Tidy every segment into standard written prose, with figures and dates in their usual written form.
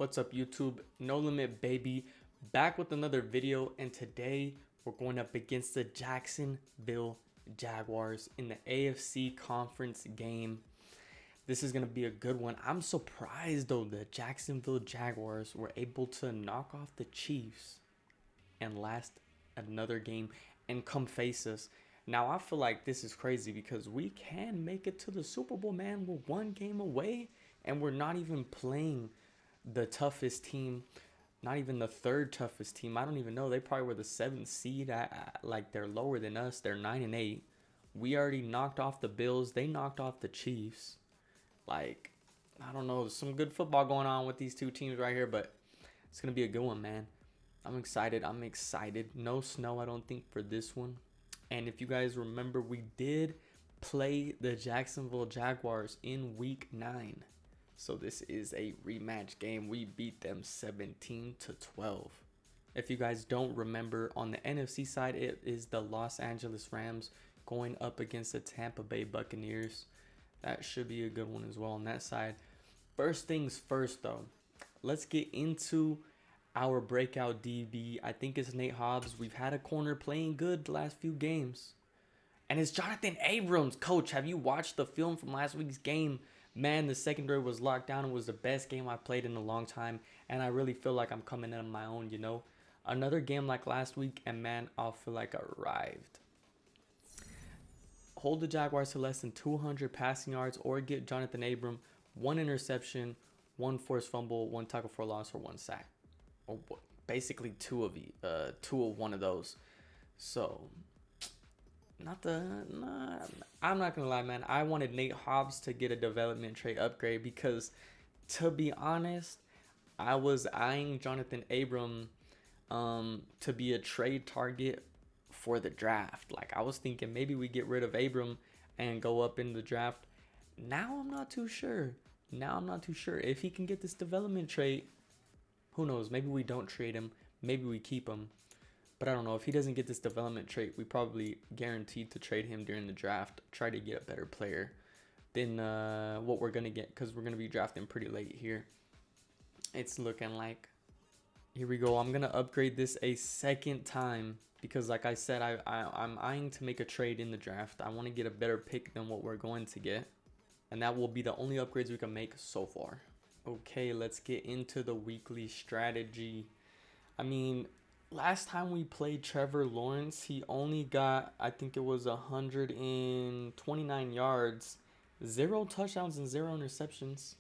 What's up, YouTube? No Limit Baby, back with another video, and today we're going up against the Jacksonville Jaguars in the AFC conference game. This is going to be a good one. I'm surprised though the Jacksonville Jaguars were able to knock off the Chiefs and last another game and come face us. Now I feel like this is crazy because we can make it to the Super Bowl, man. We're one game away and we're not even playing the toughest team, not even the third toughest team. I don't even know. They probably were the 7th seed. Like, they're lower than us. They're 9-8. We already knocked off the Bills. They knocked off the Chiefs. Like, I don't know. There's some good football going on with these two teams right here, but it's going to be a good one, man. I'm excited. No snow, I don't think, for this one. And if you guys remember, we did play the Jacksonville Jaguars in week 9. So this is a rematch game. We beat them 17-12. If you guys don't remember, on the NFC side, it is the Los Angeles Rams going up against the Tampa Bay Buccaneers. That should be a good one as well on that side. First things first, though. Let's get into our breakout DB. I think it's Nate Hobbs. We've had a corner playing good the last few games. And it's Jonathan Abrams. Coach, have you watched the film from last week's game? Man, the secondary was locked down. It was the best game I played in a long time. And I really feel like I'm coming in on my own, you know. Another game like last week, and man, I'll feel like I arrived. Hold the Jaguars to less than 200 passing yards or get Jonathan Abram 1 interception, 1 forced fumble, 1 tackle for loss, or 1 sack. Or basically two of one of those. So I'm not gonna lie, man. I wanted Nate Hobbs to get a development trait upgrade because, to be honest, I was eyeing Jonathan Abram to be a trade target for the draft. Like, I was thinking maybe we get rid of Abram and go up in the draft. Now I'm not too sure. If he can get this development trait, who knows? Maybe we don't trade him. Maybe we keep him. But I don't know. If he doesn't get this development trait, we probably guaranteed to trade him during the draft. Try to get a better player than what we're going to get, because we're going to be drafting pretty late here. It's looking like. Here we go. I'm going to upgrade this a second time because, like I said, I'm eyeing to make a trade in the draft. I want to get a better pick than what we're going to get. And that will be the only upgrades we can make so far. Okay, let's get into the weekly strategy. I mean, last time we played Trevor Lawrence, he only got, I think it was 129 yards, 0 touchdowns and 0 interceptions.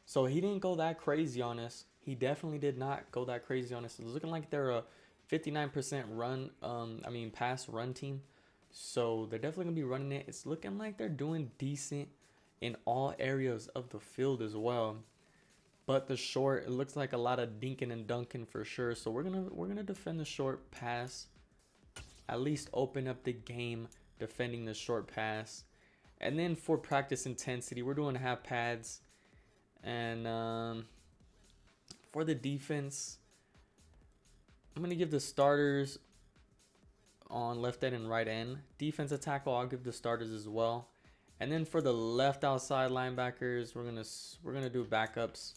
So he didn't go that crazy on us. He definitely did not go that crazy on us. It's looking like they're a 59% pass run team. So they're definitely going to be running it. It's looking like they're doing decent in all areas of the field as well. But the short, it looks like a lot of dinking and dunking for sure. So we're gonna defend the short pass. At least open up the game defending the short pass. And then for practice intensity, we're doing half pads. And for the defense, I'm gonna give the starters on left end and right end. Defensive tackle, I'll give the starters as well. And then for the left outside linebackers, we're gonna do backups.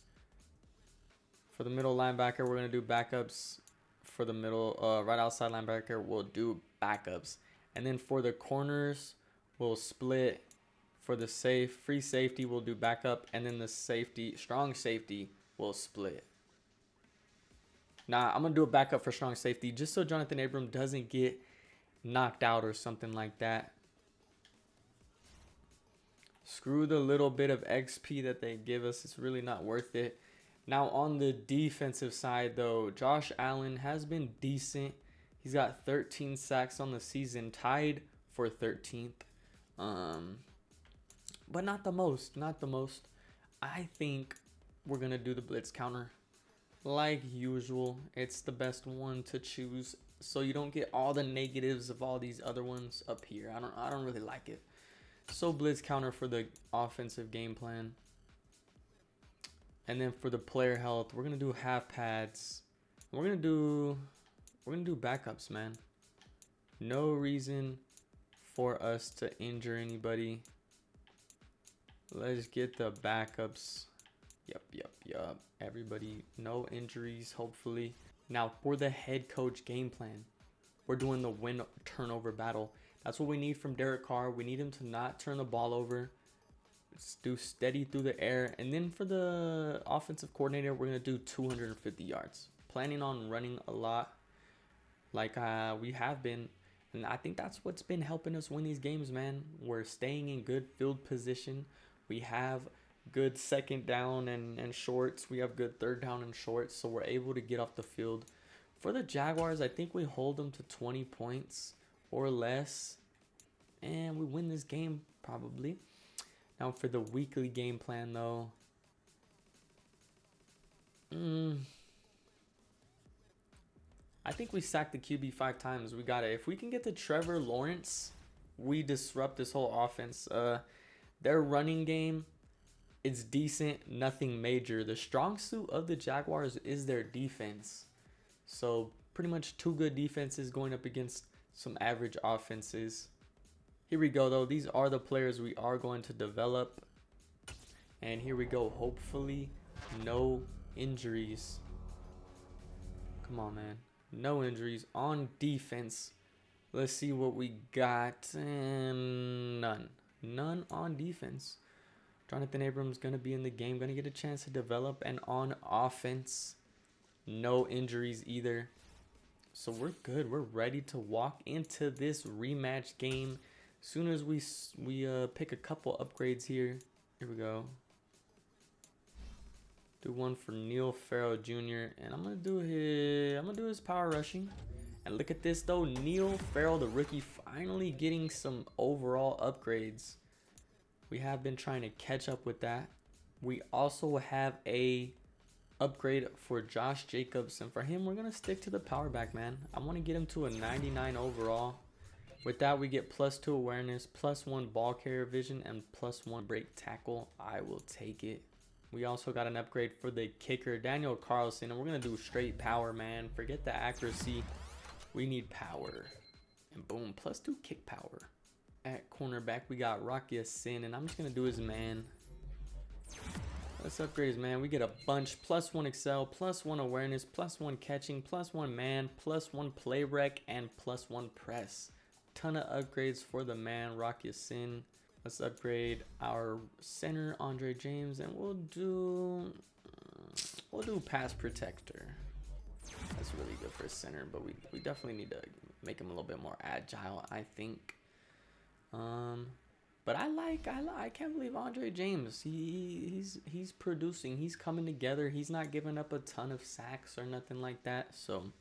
For the middle linebacker, we're going to do backups. For the middle, right outside linebacker, we'll do backups. And then for the corners, we'll split. For the free safety, we'll do backup. And then the strong safety, we'll split. Now, I'm going to do a backup for strong safety just so Jonathan Abram doesn't get knocked out or something like that. Screw the little bit of XP that they give us. It's really not worth it. Now, on the defensive side, though, Josh Allen has been decent. He's got 13 sacks on the season, tied for 13th. But not the most. I think we're going to do the blitz counter. Like usual, it's the best one to choose, so you don't get all the negatives of all these other ones up here. I don't really like it. So blitz counter for the offensive game plan. And then for the player health, we're gonna do half pads. We're gonna do backups, man. No reason for us to injure anybody. Let's get the backups Yep. Everybody, no injuries, hopefully. Now, for the head coach game plan, we're doing the win turnover battle. That's what we need from Derek Carr. We need him to not turn the ball over. Let's do steady through the air. And then for the offensive coordinator, we're going to do 250 yards. Planning on running a lot like we have been. And I think that's what's been helping us win these games, man. We're staying in good field position. We have good second down and shorts. We have good third down and shorts. So we're able to get off the field. For the Jaguars, I think we hold them to 20 points or less. And we win this game probably. Now for the weekly game plan, though. I think we sacked the QB 5 times. We got it. If we can get to Trevor Lawrence, we disrupt this whole offense. Their running game, it's decent, nothing major. The strong suit of the Jaguars is their defense. So pretty much 2 good defenses going up against some average offenses. Here we go, though. These are the players we are going to develop. And here we go. Hopefully, no injuries. Come on, man. No injuries on defense. Let's see what we got. And none on defense. Jonathan Abrams going to be in the game. Going to get a chance to develop. And on offense, no injuries either. So we're good. We're ready to walk into this rematch game. Soon as we pick a couple upgrades here. Here we go. Do one for Neil Farrell Jr. And I'm gonna do his power rushing. And look at this though, Neil Farrell, the rookie, finally getting some overall upgrades. We have been trying to catch up with that. We also have a upgrade for Josh Jacobs, and for him, we're gonna stick to the power back, man. I want to get him to a 99 overall. With that, we get +2 awareness, +1 ball carrier vision, and +1 break tackle. I will take it. We also got an upgrade for the kicker, Daniel Carlson, and we're going to do straight power, man. Forget the accuracy. We need power. And boom, +2 kick power. At cornerback, we got Rocky Sin, and I'm just going to do his man. Let's upgrade his man. We get a bunch, +1 excel, +1 awareness, +1 catching, +1 man, +1 play rec, and +1 press. Ton of upgrades for the man, Rocky Sin. Let's upgrade our center, Andre James, and we'll do pass protector. That's really good for a center, but we definitely need to make him a little bit more agile, I think. But I can't believe Andre James. He's producing. He's coming together. He's not giving up a ton of sacks or nothing like that. So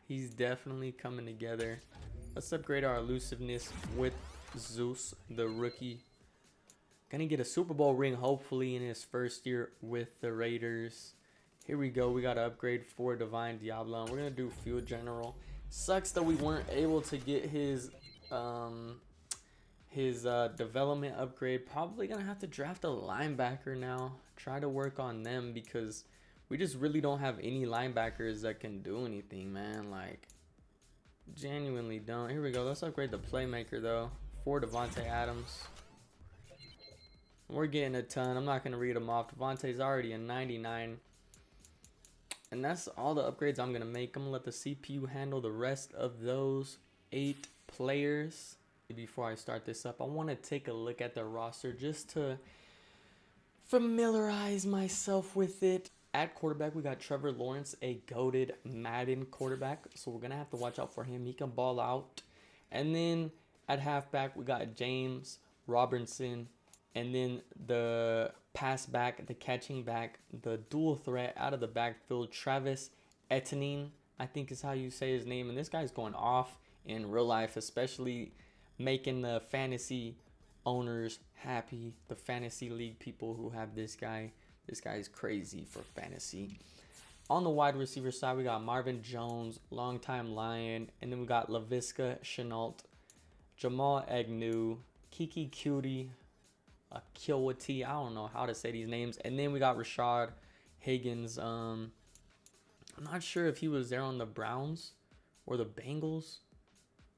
he's definitely coming together. Let's upgrade our elusiveness with Zeus, the rookie. Gonna get a Super Bowl ring hopefully in his first year with the Raiders. Here we go. We got to upgrade for Divine Diablo. We're gonna do Field General. Sucks that we weren't able to get his development upgrade. Probably gonna have to draft a linebacker now. Try to work on them because we just really don't have any linebackers that can do anything, man. Like, genuinely don't. Here we go. Let's upgrade the playmaker though for Devontae Adams. We're getting a ton. I'm not gonna read them off. Devontae's already a 99. And that's all the upgrades I'm gonna make. I'm gonna let the CPU handle the rest of those 8 players. Before I start this up, I want to take a look at the roster just to familiarize myself with it. At quarterback, we got Trevor Lawrence, a goated Madden quarterback. So we're going to have to watch out for him. He can ball out. And then at halfback, we got James Robinson. And then the pass back, the catching back, the dual threat out of the backfield, Travis Etienne, I think is how you say his name. And this guy's going off in real life, especially making the fantasy owners happy. The fantasy league people who have this guy. This guy is crazy for fantasy. On the wide receiver side, we got Marvin Jones, longtime Lion. And then we got Laviska Shenault, Jamal Agnew, Kiki Cutie, Akiwati. I don't know how to say these names. And then we got Rashad Higgins. I'm not sure if he was there on the Browns or the Bengals,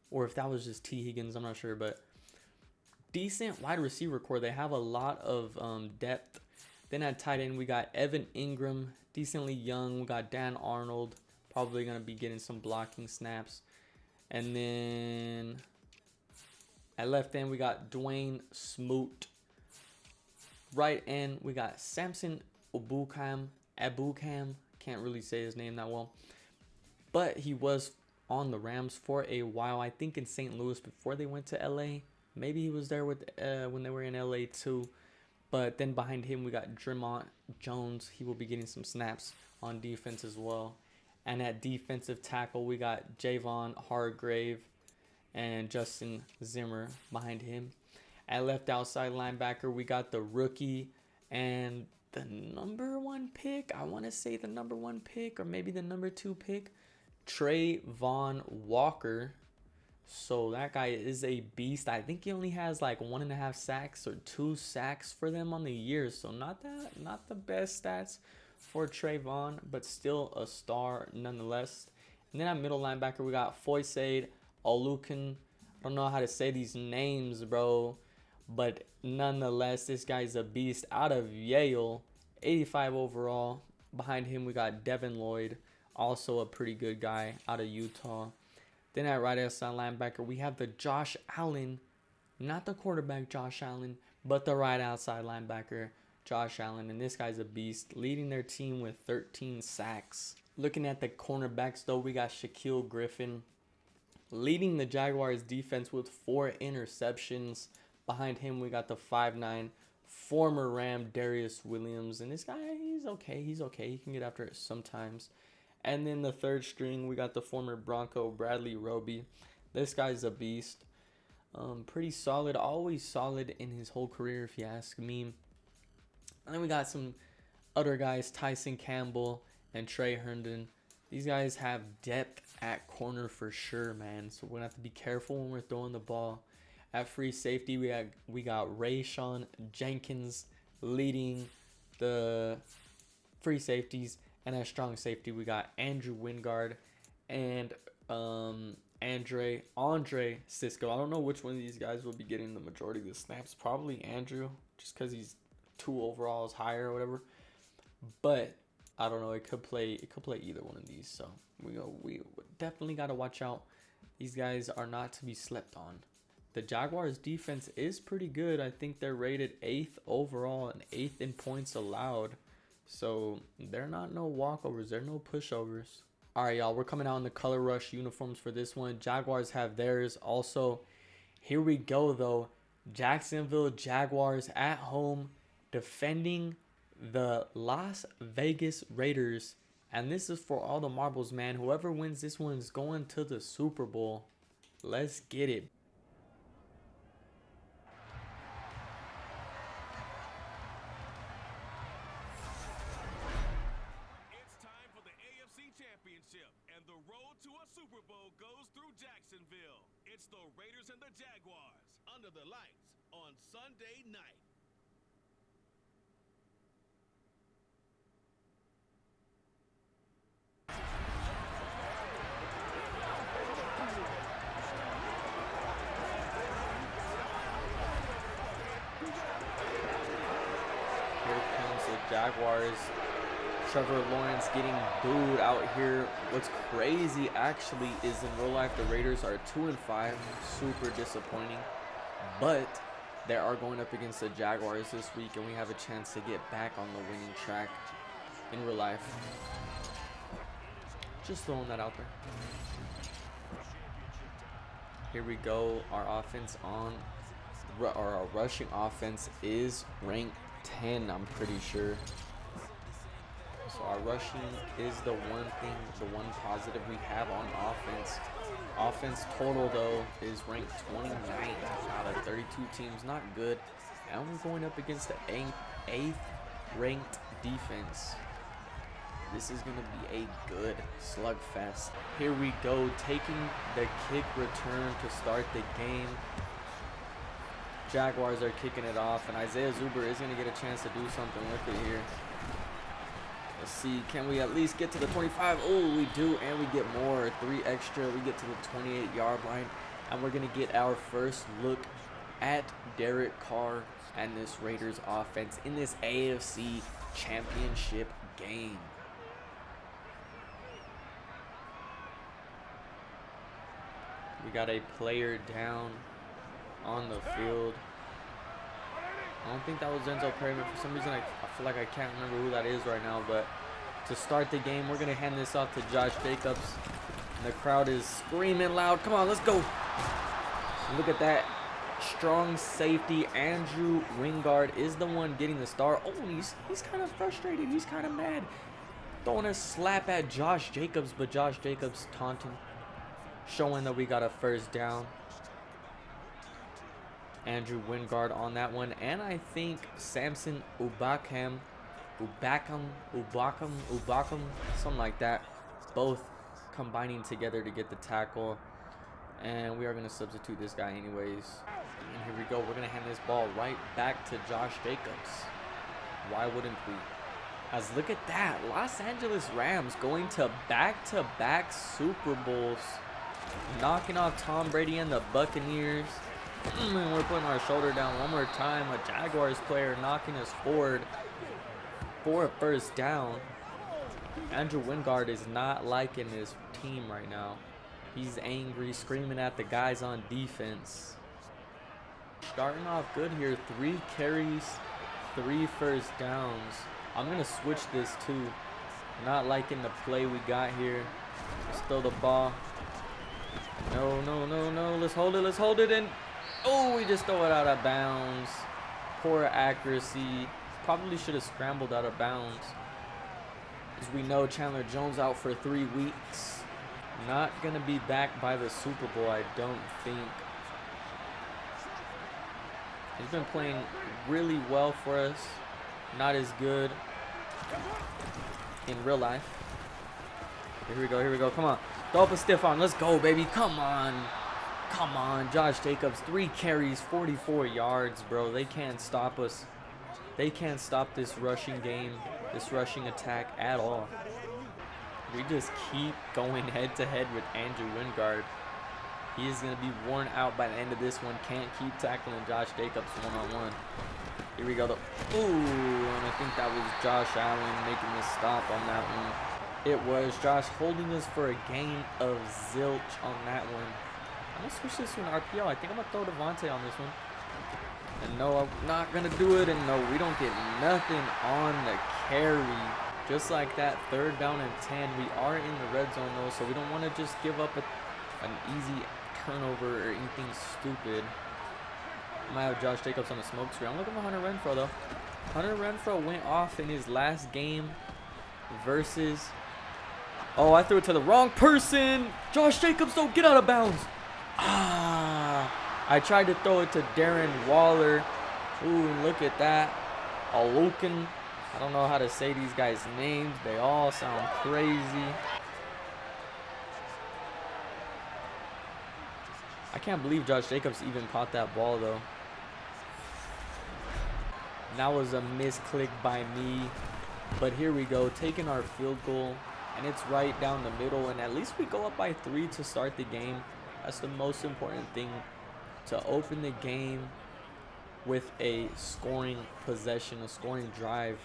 or if that was just T. Higgins. I'm not sure, but decent wide receiver core. They have a lot of depth Then at tight end, we got Evan Ingram, decently young. We got Dan Arnold, probably going to be getting some blocking snaps. And then at left end, we got Dwayne Smoot. Right end, we got Samson Ebukam. Can't really say his name that well. But he was on the Rams for a while, I think in St. Louis before they went to LA. Maybe he was there with when they were in LA too. But then behind him, we got Dre'Mont Jones. He will be getting some snaps on defense as well. And at defensive tackle, we got Javon Hargrave and Justin Zimmer behind him. At left outside linebacker, we got the rookie and the #1 pick. I want to say the #1 pick or maybe the #2 pick, TREVOR Walker. So that guy is a beast. I think he only has like 1.5 sacks or 2 sacks for them on the year. So not the best stats for Trayvon, but still a star nonetheless. And then at middle linebacker, we got Foyesade Oluokun. I don't know how to say these names, bro. But nonetheless, this guy's a beast out of Yale. 85 overall. Behind him, we got Devin Lloyd. Also a pretty good guy out of Utah. Then at right outside linebacker, we have the Josh Allen. Not the quarterback Josh Allen, but the right outside linebacker Josh Allen. And this guy's a beast, leading their team with 13 sacks. Looking at the cornerbacks, though, we got Shaquille Griffin, leading the Jaguars defense with 4 interceptions. Behind him, we got the 5'9", former Ram Darius Williams. And this guy, he's okay. He can get after it sometimes. And then the third string, we got the former Bronco Bradley Roby. This guy's a beast. Pretty solid. Always solid in his whole career, if you ask me. And then we got some other guys, Tyson Campbell and Trey Herndon. These guys have depth at corner for sure, man. So we're going to have to be careful when we're throwing the ball. At free safety, we got Rayshawn Jenkins leading the free safeties. And at strong safety, we got Andrew Wingard and Andre Cisco. I don't know which one of these guys will be getting the majority of the snaps. Probably Andrew, just because he's 2 overalls higher or whatever. But I don't know. It could play either one of these. So we definitely got to watch out. These guys are not to be slept on. The Jaguars defense is pretty good. I think they're rated 8th overall and 8th in points allowed. So they're not no walkovers. They're no pushovers. All right, y'all. We're coming out in the color rush uniforms for this one. Jaguars have theirs also. Here we go, though. Jacksonville Jaguars at home defending the Las Vegas Raiders. And this is for all the marbles, man. Whoever wins this one is going to the Super Bowl. Let's get it. And the road to a Super Bowl goes through Jacksonville. It's the Raiders and the Jaguars under the lights on Sunday night. Here comes the Jaguars. Trevor Lawrence getting booed out here. What's crazy actually is in real life the Raiders are 2-5, super disappointing. But they are going up against the Jaguars this week, and we have a chance to get back on the winning track in real life. Just throwing that out there. Here we go. Our offense our rushing offense is ranked 10, I'm pretty sure. So our rushing is the one positive we have on offense. Offense total, though, is ranked 29th out of 32 teams. Not good. And we're going up against the 8th ranked defense. This is going to be a good slugfest. Here we go, taking the kick return to start the game. Jaguars are kicking it off, and Isaiah Zuber is going to get a chance to do something with it here. Let's see, can we at least get to the 25? Oh, we do, and we get more. 3 extra. We get to the 28-yard line, and we're going to get our first look at Derek Carr and this Raiders offense in this AFC championship game. We got a player down on the field. I don't think that was Denzel Perryman. For some reason, I feel like I can't remember who that is right now. But to start the game, we're going to hand this off to Josh Jacobs. And the crowd is screaming loud. Come on, let's go. Look at that. Strong safety Andrew Wingard is the one getting the start. Oh, he's kind of frustrated. He's kind of mad. Throwing a slap at Josh Jacobs, but Josh Jacobs taunting, showing that we got a first down. Andrew Wingard on that one, and I think Samson Ubakam, something like that, both combining together to get the tackle. And we are going to substitute this guy anyways. And here we go. We're going to hand this ball right back to Josh Jacobs. Why wouldn't we? As look at that. Los Angeles Rams going to back-to-back Super Bowls. Knocking off Tom Brady and the Buccaneers. And we're putting our shoulder down one more time. A Jaguars player knocking us forward for a first down. Andrew Wingard is not liking this team right now. He's angry, screaming at the guys on defense. Starting off good here. 3 carries, 3 first downs. I'm going to switch this too. Not liking the play we got here. Still the ball. No. Let's hold it. And oh, we just throw it out of bounds. Poor accuracy. Probably should have scrambled out of bounds. As we know, Chandler Jones out for 3 weeks. Not going to be back by the Super Bowl, I don't think. He's been playing really well for us. Not as good in real life. Here we go. Come on. Throw up a stiff arm. Let's go, baby. Come on. Josh Jacobs, 3 carries, 44 yards, bro. They can't stop us. They can't stop this rushing game, this rushing attack at all. We just keep going head-to-head with Andrew Wingard. He is going to be worn out by the end of this one. Can't keep tackling Josh Jacobs one-on-one. Here we go. Ooh, and I think that was Josh Allen making the stop on that one. It was Josh holding us for a gain of zilch on that one. I'm going to switch this to an RPO. I think I'm going to throw Devontae on this one. And no, I'm not going to do it. And no, we don't get nothing on the carry. Just like that, 3rd down and 10. We are in the red zone, though, so we don't want to just give up an easy turnover or anything stupid. I might have Josh Jacobs on the smoke screen. I'm looking for Hunter Renfrow, though. Hunter Renfrow went off in his last game versus... Oh, I threw it to the wrong person. Josh Jacobs, don't get out of bounds. I tried to throw it to Darren Waller. Ooh, look at that. Alukin. I don't know how to say these guys' names. They all sound crazy. I can't believe Josh Jacobs even caught that ball, though. That was a misclick by me. But here we go, taking our field goal. And it's right down the middle. And at least we go up by 3 to start the game. That's the most important thing. To open the game with a scoring possession, a scoring drive.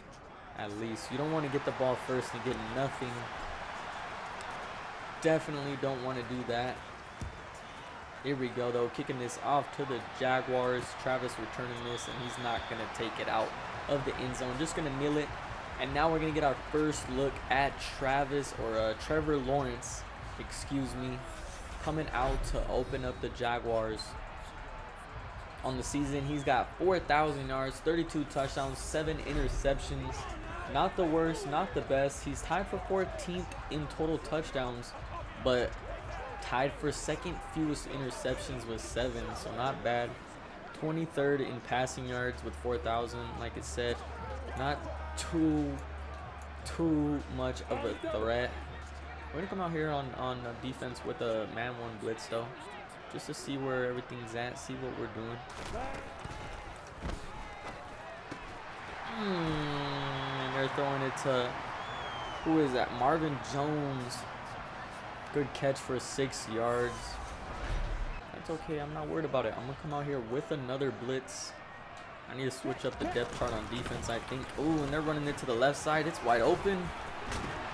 At least you don't want to get the ball first and get nothing. Definitely don't want to do that. Here we go, though, kicking this off to the Jaguars. Travis returning this, and he's not going to take it out of the end zone. Just going to kneel it. And now we're going to get our first look at Trevor Lawrence, coming out to open up the Jaguars. On the season, he's got 4,000 yards, 32 touchdowns, 7 interceptions. Not the worst, not the best. He's tied for 14th in total touchdowns, but tied for 2nd fewest interceptions with 7, so not bad. 23rd in passing yards with 4,000, like it said. Not too much of a threat. We're going to come out here on defense with a man 1 blitz, though. Just to see where everything's at, see what we're doing. And they're throwing it to, who is that? Marvin Jones. Good catch for 6 yards. It's okay. I'm not worried about it. I'm going to come out here with another blitz. I need to switch up the depth chart on defense, I think. Oh, and they're running it to the left side. It's wide open.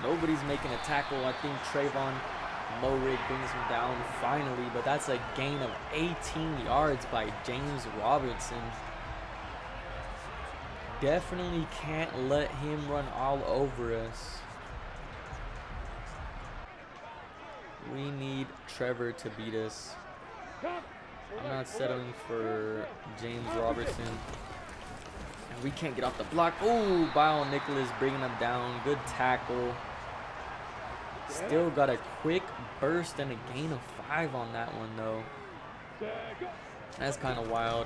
Nobody's making a tackle. I think Trayvon Morig brings him down finally, but that's a gain of 18 yards by James Robertson. Definitely can't let him run all over us. We need Trevor to beat us. I'm not settling for James Robertson. And we can't get off the block. Oh, Bio Nicholas bringing him down. Good tackle. Still got a quick burst and a gain of 5 on that one, though. That's kind of wild.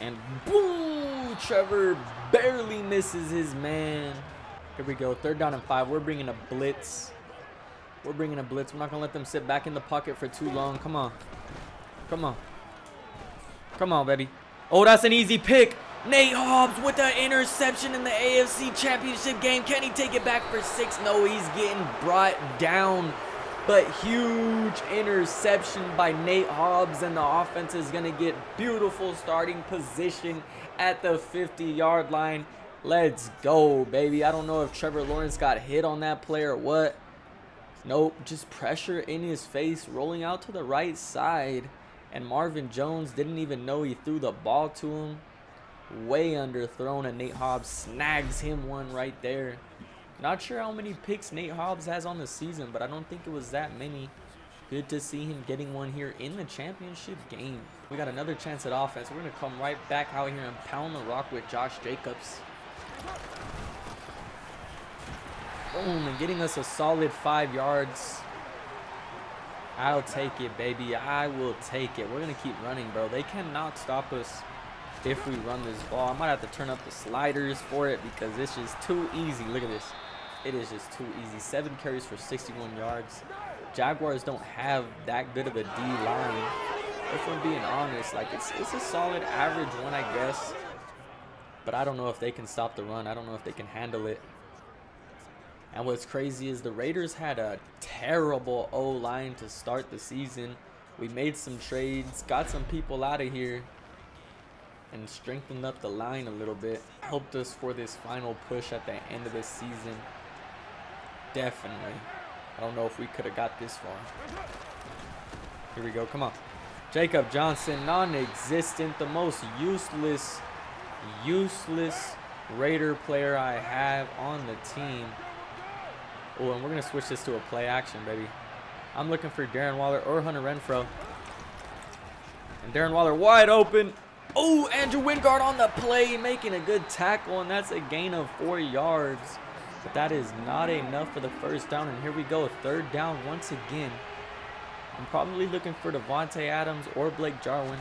And boom! Trevor barely misses his man. Here we go. 3rd down and 5. We're bringing a blitz. We're bringing a blitz. We're not going to let them sit back in the pocket for too long. Come on. Come on. Come on, baby. Oh, that's an easy pick. Nate Hobbs with the interception in the AFC Championship game. Can he take it back for 6? No, he's getting brought down. But huge interception by Nate Hobbs, and the offense is going to get beautiful starting position at the 50-yard line. Let's go, baby. I don't know if Trevor Lawrence got hit on that play or what. Nope, just pressure in his face, rolling out to the right side. And Marvin Jones didn't even know he threw the ball to him. Way underthrown, and Nate Hobbs snags him one right there. Not sure how many picks Nate Hobbs has on the season, but I don't think it was that many. Good to see him getting one here in the championship game. We got another chance at offense. We're going to come right back out here and pound the rock with Josh Jacobs. Boom, and getting us a solid 5 yards. I'll take it, baby. I will take it. We're going to keep running, bro. They cannot stop us if we run this ball. I might have to turn up the sliders for it because it's just too easy. Look at this. It is just too easy. 7 carries for 61 yards. Jaguars don't have that good of a D-line. If I'm being honest, like it's a solid average one, I guess. But I don't know if they can stop the run. I don't know if they can handle it. And what's crazy is the Raiders had a terrible O-line to start the season. We made some trades, got some people out of here, and strengthened up the line a little bit. Helped us for this final push at the end of the season. Definitely. I don't know if we could have got this far. Here we go. Come on. Jacob Johnson, non-existent. The most useless Raider player I have on the team. Oh, and we're going to switch this to a play action, baby. I'm looking for Darren Waller or Hunter Renfrow. And Darren Waller wide open. Oh, Andrew Wingard on the play, making a good tackle, and that's a gain of 4 yards. But that is not enough for the first down, and here we go, 3rd down once again. I'm probably looking for Devontae Adams or Blake Jarwin.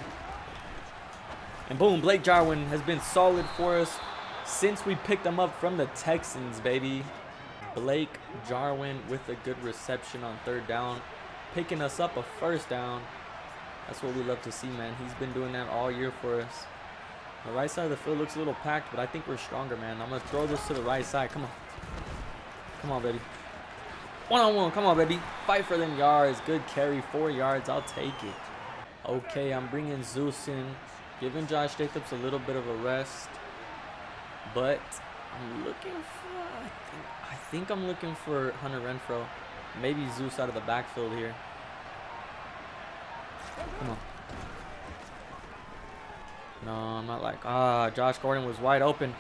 And boom, Blake Jarwin has been solid for us since we picked him up from the Texans, baby. Blake Jarwin with a good reception on 3rd down, picking us up a 1st down. That's what we love to see, man. He's been doing that all year for us. The right side of the field looks a little packed, but I think we're stronger, man. I'm going to throw this to the right side. Come on. Come on, baby. One-on-one. Come on, baby. Fight for them yards. Good carry. 4 yards. I'll take it. Okay, I'm bringing Zeus in. Giving Josh Jacobs a little bit of a rest. But I'm looking for... I think I'm looking for Hunter Renfrow. Maybe Zeus out of the backfield here. Come on. No, I'm not like... Josh Gordon was wide open.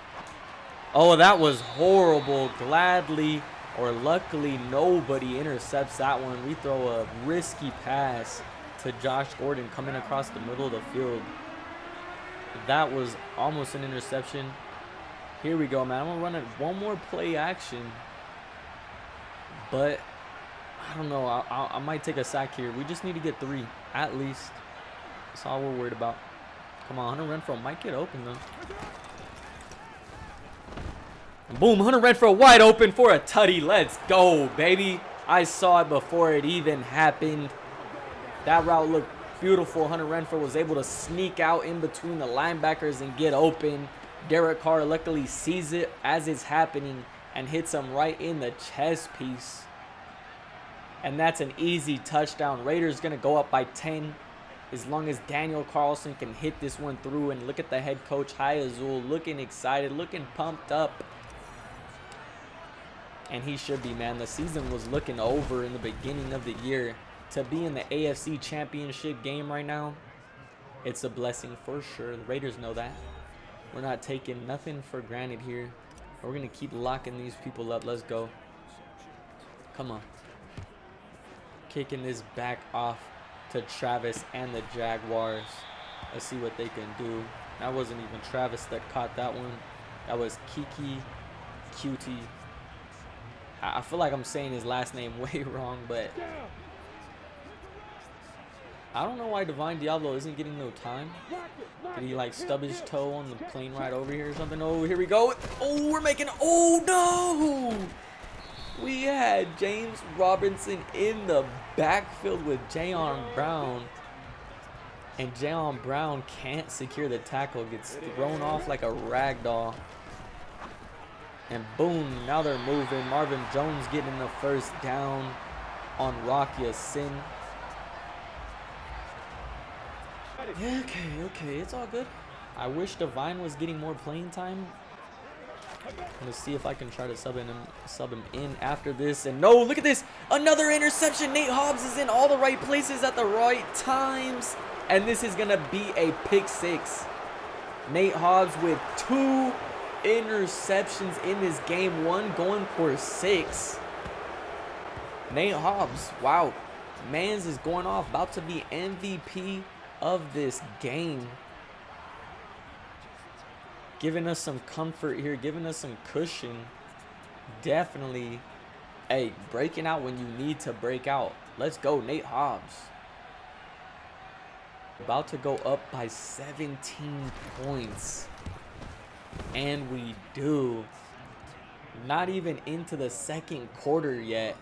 Oh, that was horrible. Gladly or luckily, nobody intercepts that one. We throw a risky pass to Josh Gordon coming across the middle of the field. That was almost an interception. Here we go, man. I'm going to run it one more play action. But, I don't know. I might take a sack here. We just need to get 3, at least. That's all we're worried about. Come on, Hunter Renfrow might get open, though. And boom, Hunter Renfrow wide open for a tutty. Let's go, baby. I saw it before it even happened. That route looked beautiful. Hunter Renfrow was able to sneak out in between the linebackers and get open. Derek Carr luckily sees it as it's happening and hits him right in the chest piece. And that's an easy touchdown. Raiders going to go up by 10 as long as Daniel Carlson can hit this one through. And look at the head coach, High Azul, looking excited, looking pumped up. And he should be, man. The season was looking over in the beginning of the year. To be in the AFC Championship game right now, it's a blessing for sure. The Raiders know that. We're not taking nothing for granted here. We're going to keep locking these people up. Let's go. Come on. Kicking this back off to Travis and the Jaguars. Let's see what they can do. That wasn't even Travis that caught that one. That was Kiki Cutie. I feel like I'm saying his last name way wrong, but I don't know why Divine Diablo isn't getting no time. Did he like stub his toe on the plane ride over here or something? Oh, here we go. Oh, we're making, oh no! We had James Robinson in the backfield with Jayon Brown. And Jayon Brown can't secure the tackle. Gets thrown off like a rag doll. And boom, now they're moving. Marvin Jones getting the first down on Rocky Sin. Okay, it's all good. I wish Divine was getting more playing time. I'm gonna see if I can try to sub him in after this. And no, look at this, another interception. Nate Hobbs is in all the right places at the right times, and this is gonna be a pick six. Nate Hobbs with 2 interceptions in this game, 1 going for 6. Nate Hobbs, wow, mans is going off, about to be MVP of this game, giving us some comfort here, giving us some cushion. Definitely, hey, breaking out when you need to break out. Let's go, Nate Hobbs. About to go up by 17 points. And we do. Not even into the second quarter yet.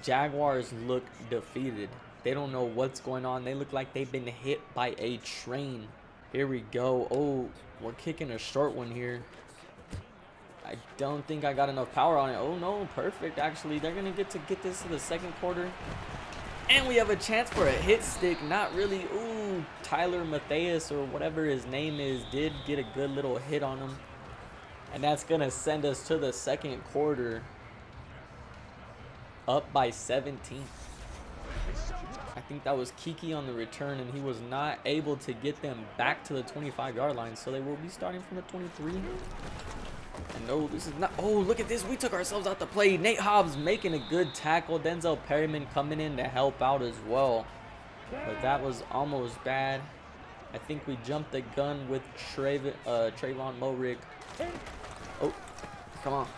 Jaguars look defeated. They don't know what's going on. They look like they've been hit by a train. Here we go. Oh, we're kicking a short one here. I don't think I got enough power on it. Oh no, perfect. Actually, they're gonna get this to the second quarter. And we have a chance for a hit stick. Not really. Ooh, Tyler Mathias or whatever his name is did get a good little hit on him. And that's gonna send us to the second quarter. Up by 17. I think that was Kiki on the return, and he was not able to get them back to the 25-yard line. So they will be starting from the 23. And no, this is not. Oh, look at this. We took ourselves out the play. Nate Hobbs making a good tackle. Denzel Perryman coming in to help out as well. But that was almost bad. I think we jumped the gun with Trayvon Morig. Oh, come on.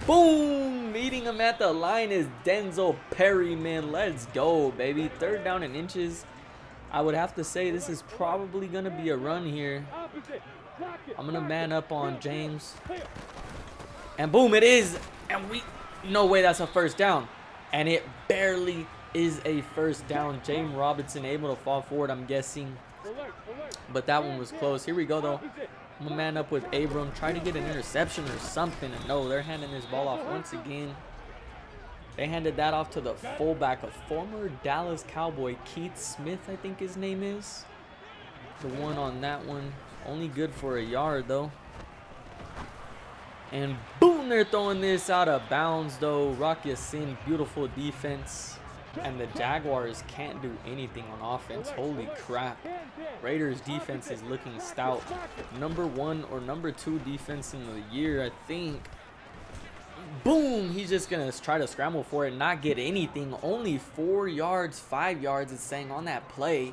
Boom! Meeting him at the line is Denzel Perryman. Let's go, baby. 3rd down and inches. I would have to say this is probably going to be a run here. I'm going to man up on James. And boom, it is. And no way that's a first down. And it barely is a first down. James Robinson able to fall forward, I'm guessing. But that one was close. Here we go, though. I'm going to man up with Abram. Try to get an interception or something. And no, they're handing this ball off once again. They handed that off to the fullback, a former Dallas Cowboy, Keith Smith, I think his name is. The one on that one. Only good for a yard, though. And boom, they're throwing this out of bounds, though. Rocky Sin, beautiful defense. And the Jaguars can't do anything on offense. Holy crap. Raiders defense is looking stout. Number 1 or number 2 defense in the year, I think. Boom, he's just going to try to scramble for it and not get anything. Only 4 yards, 5 yards it's saying on that play.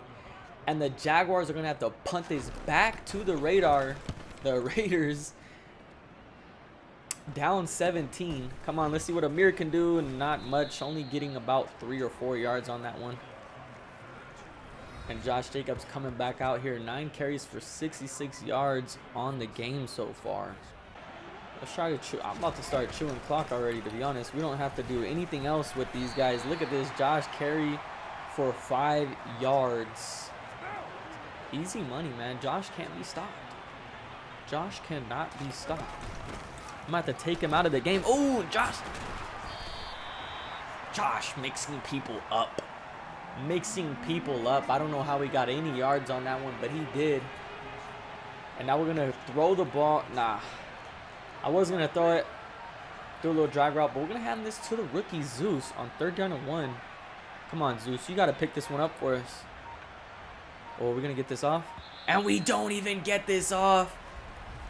And the Jaguars are going to have to punt this back to the Raiders. Down 17. Come on, let's see what Amir can do. Not much, only getting about 3 or 4 yards on that one. And Josh Jacobs coming back out here. 9 carries for 66 yards on the game so far. Let's try to chew. I'm about to start chewing clock already, to be honest. We don't have to do anything else with these guys. Look at this. Josh carry for 5 yards. Easy money, man. Josh can't be stopped. Josh cannot be stopped. I'm about to take him out of the game. Oh, Josh. Josh mixing people up. Mixing people up. I don't know how he got any yards on that one, but he did. And now we're going to throw the ball. Nah. I was going to throw it. Do a little drag route, but we're going to hand this to the rookie Zeus on 3rd down and 1. Come on, Zeus. You got to pick this one up for us. Oh, we're going to get this off. And we don't even get this off.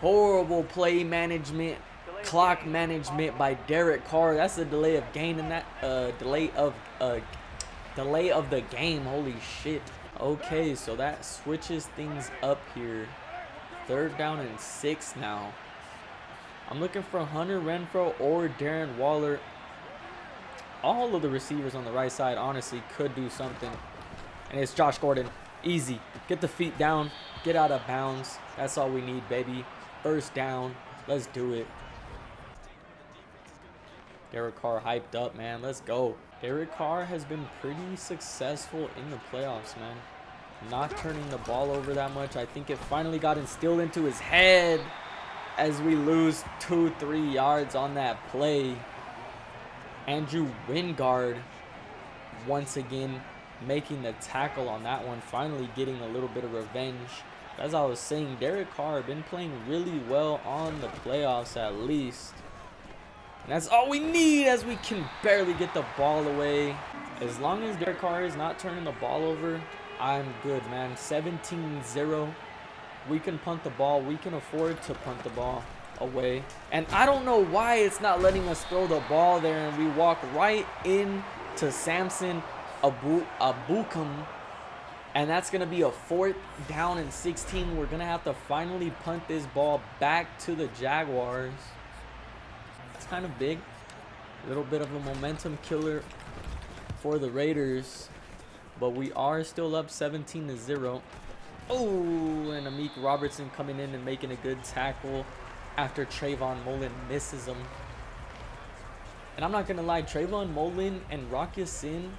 Horrible play management. Clock management by Derek Carr. That's a delay of gain in that. Delay of the game. Holy shit. Okay, so that switches things up here. 3rd down and 6 now. I'm looking for Hunter Renfrow or Darren Waller. All of the receivers on the right side, honestly, could do something. And it's Josh Gordon. Easy. Get the feet down. Get out of bounds. That's all we need, baby. 1st down. Let's do it. Derek Carr hyped up, man. Let's go. Derek Carr has been pretty successful in the playoffs, man. Not turning the ball over that much. I think it finally got instilled into his head as we lose 2-3 yards on that play. Andrew Wingard once again making the tackle on that one, finally getting a little bit of revenge. As I was saying, Derek Carr been playing really well on the playoffs at least. And that's all we need, as we can barely get the ball away. As long as Derek Carr is not turning the ball over, I'm good, man. 17-0. We can punt the ball. We can afford to punt the ball away. And I don't know why it's not letting us throw the ball there, and we walk right into Samson Abukum. And that's going to be a 4th down and 16. We're going to have to finally punt this ball back to the Jaguars. That's kind of big. A little bit of a momentum killer for the Raiders. But we are still up 17-0. Oh, and Amik Robertson coming in and making a good tackle after Trayvon Mullen misses him. And I'm not going to lie, Trayvon Mullen and Rock Ya-Sin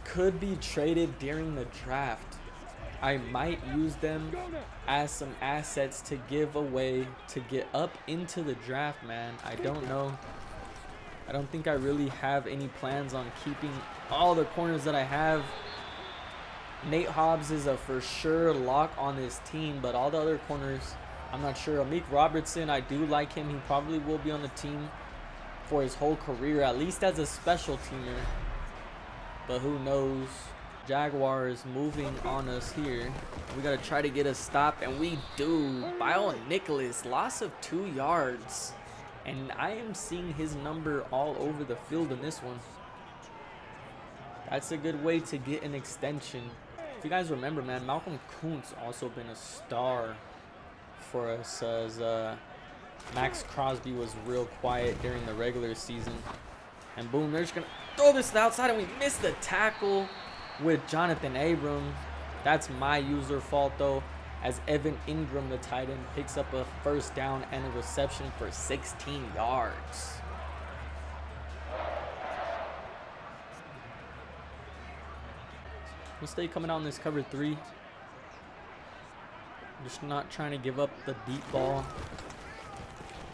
could be traded during the draft. I might use them as some assets to give away to get up into the draft, man. I don't know. I don't think I really have any plans on keeping all the corners that I have. Nate Hobbs is a for sure lock on this team, but all the other corners, I'm not sure. Amik Robertson, I do like him. He probably will be on the team for his whole career, at least as a special teamer. But who knows? Jaguars moving on us here. We got to try to get a stop, and we do. Bio Nicholas, loss of 2 yards. And I am seeing his number all over the field in this one. That's a good way to get an extension. If you guys remember, man, Malcolm Kuntz also been a star for us, as Max Crosby was real quiet during the regular season. And boom, they're just going to throw this to the outside, and we missed the tackle with Jonathan Abram. That's my user fault, though, as Evan Ingram, the tight end, picks up a 1st down and a reception for 16 yards. We'll stay coming out in this cover 3. Just not trying to give up the deep ball.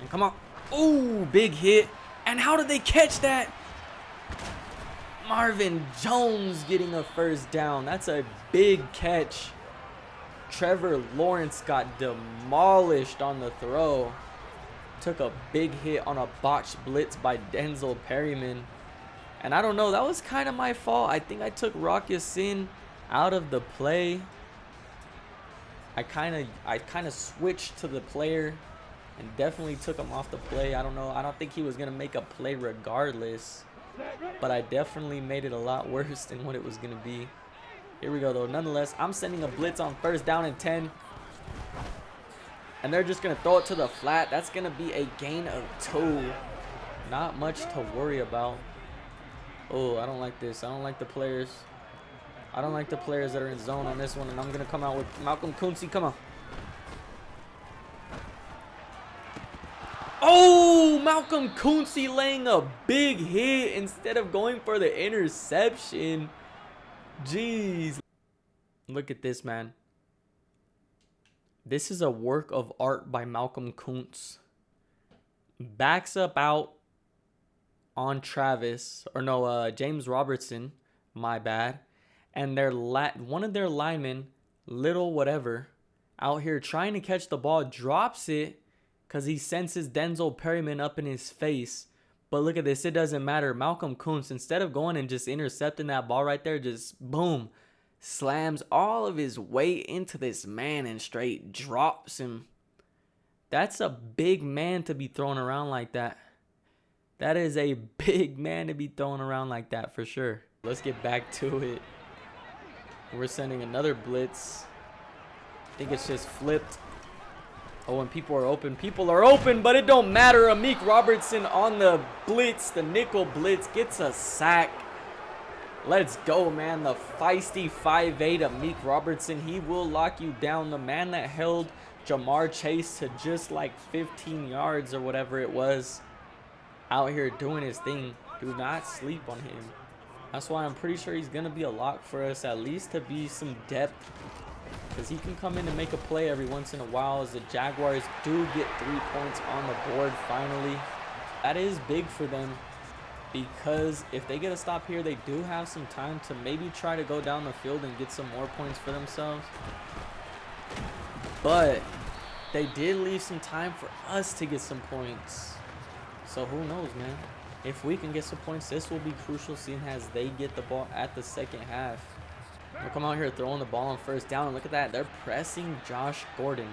And come on. Oh, big hit. And how did they catch that? Marvin Jones getting a 1st down. That's a big catch. Trevor Lawrence got demolished on the throw. Took a big hit on a botched blitz by Denzel Perryman. And I don't know, that was kind of my fault. I think I took Rock Ya-Sin out of the play. I kind of switched to the player and definitely took him off the play. I don't know. I don't think he was going to make a play regardless. But I definitely made it a lot worse than what it was going to be. Here we go, though. Nonetheless, I'm sending a blitz on 1st down and 10. And they're just going to throw it to the flat. That's going to be a gain of 2. Not much to worry about. Oh, I don't like this. I don't like the players. I don't like the players that are in zone on this one. And I'm going to come out with Malcolm Kuntz. Come on. Oh, Malcolm Kuntz laying a big hit instead of going for the interception. Jeez. Look at this, man. This is a work of art by Malcolm Kuntz. Backs up out, on Travis, or no, James Robertson, my bad. And one of their linemen, little whatever, out here trying to catch the ball, drops it because he senses Denzel Perryman up in his face. But look at this, it doesn't matter. Malcolm Kuntz, instead of going and just intercepting that ball right there, just boom, slams all of his weight into this man and straight drops him. That's a big man to be thrown around like that. That is a big man to be thrown around like that for sure. Let's get back to it. We're sending another blitz. I think it's just flipped. Oh, and people are open, but it don't matter. Amik Robertson on the blitz, the nickel blitz, gets a sack. Let's go, man. The feisty 5'8" Amik Robertson, he will lock you down. The man that held Jamar Chase to just like 15 yards or whatever it was, out here doing his thing. Do not sleep on him. That's why I'm pretty sure he's going to be a lock for us, at least to be some depth. Because he can come in and make a play every once in a while, as the Jaguars do get 3 points on the board finally. That is big for them, because if they get a stop here, they do have some time to maybe try to go down the field and get some more points for themselves. But they did leave some time for us to get some points. So who knows, man. If we can get some points, this will be crucial, seeing as they get the ball at the second half. We'll come out here throwing the ball on first down, and look at that. They're pressing Josh Gordon.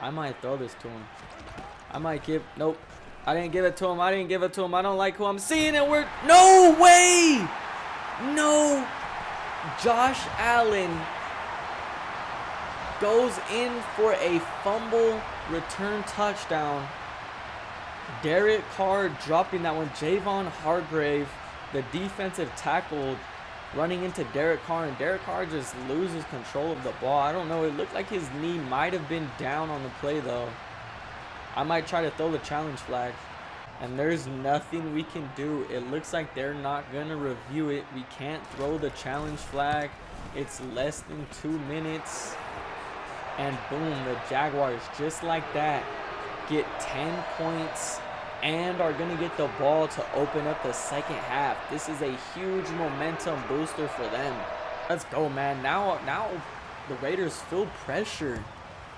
I might throw this to him. I might give... Nope. I didn't give it to him. I don't like who I'm seeing, and we're... No way! No! Josh Allen goes in for a fumble return touchdown. Derek Carr dropping that one. Javon Hargrave, the defensive tackle, running into Derek Carr, and Derek Carr just loses control of the ball. I don't know. It looked like his knee might have been down on the play, though. I might try to throw the challenge flag, and there's nothing we can do. It looks like they're not going to review it. We can't throw the challenge flag. It's less than 2 minutes, and boom, the Jaguars, just like that, get 10 points and are going to get the ball to open up the second half. This is a huge momentum booster for them. Let's go, man. Now the Raiders feel pressure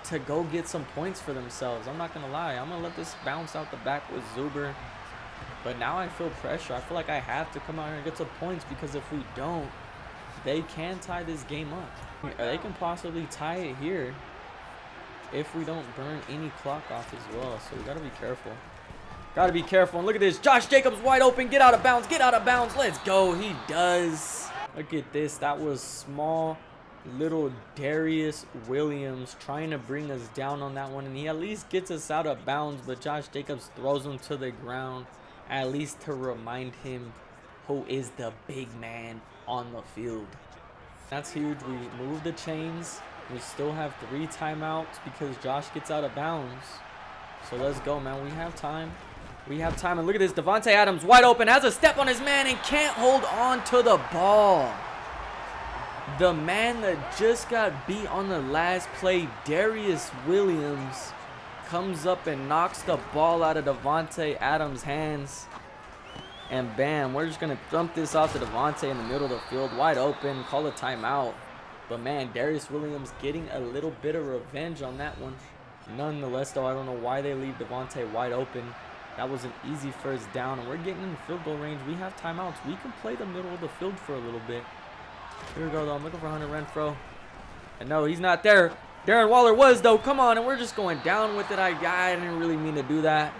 to go get some points for themselves. I'm not going to lie. I'm going to let this bounce out the back with Zuber. But now I feel pressure. I feel like I have to come out here and get some points, because if we don't, they can tie this game up. They can possibly tie it here if we don't burn any clock off as well. So we got to be careful. Got to be careful. And look at this. Josh Jacobs wide open. Get out of bounds. Get out of bounds. Let's go. He does. Look at this. That was small little Darius Williams trying to bring us down on that one. And he at least gets us out of bounds. But Josh Jacobs throws him to the ground, at least to remind him who is the big man on the field. That's huge. We move the chains. We still have 3 timeouts because Josh gets out of bounds. So let's go, man. We have time. We have time. And look at this. Devontae Adams wide open. Has a step on his man and can't hold on to the ball. The man that just got beat on the last play, Darius Williams, comes up and knocks the ball out of Devontae Adams' hands. And bam, we're just going to dump this off to Devontae in the middle of the field. Wide open. Call a timeout. But man, Darius Williams getting a little bit of revenge on that one. Nonetheless, though, I don't know why they leave Devontae wide open. That was an easy first down, and we're getting in the field goal range. We have timeouts. We can play the middle of the field for a little bit. Here we go, though. I'm looking for Hunter Renfrow. And no, he's not there. Darren Waller was, though. Come on, and we're just going down with it. I didn't really mean to do that.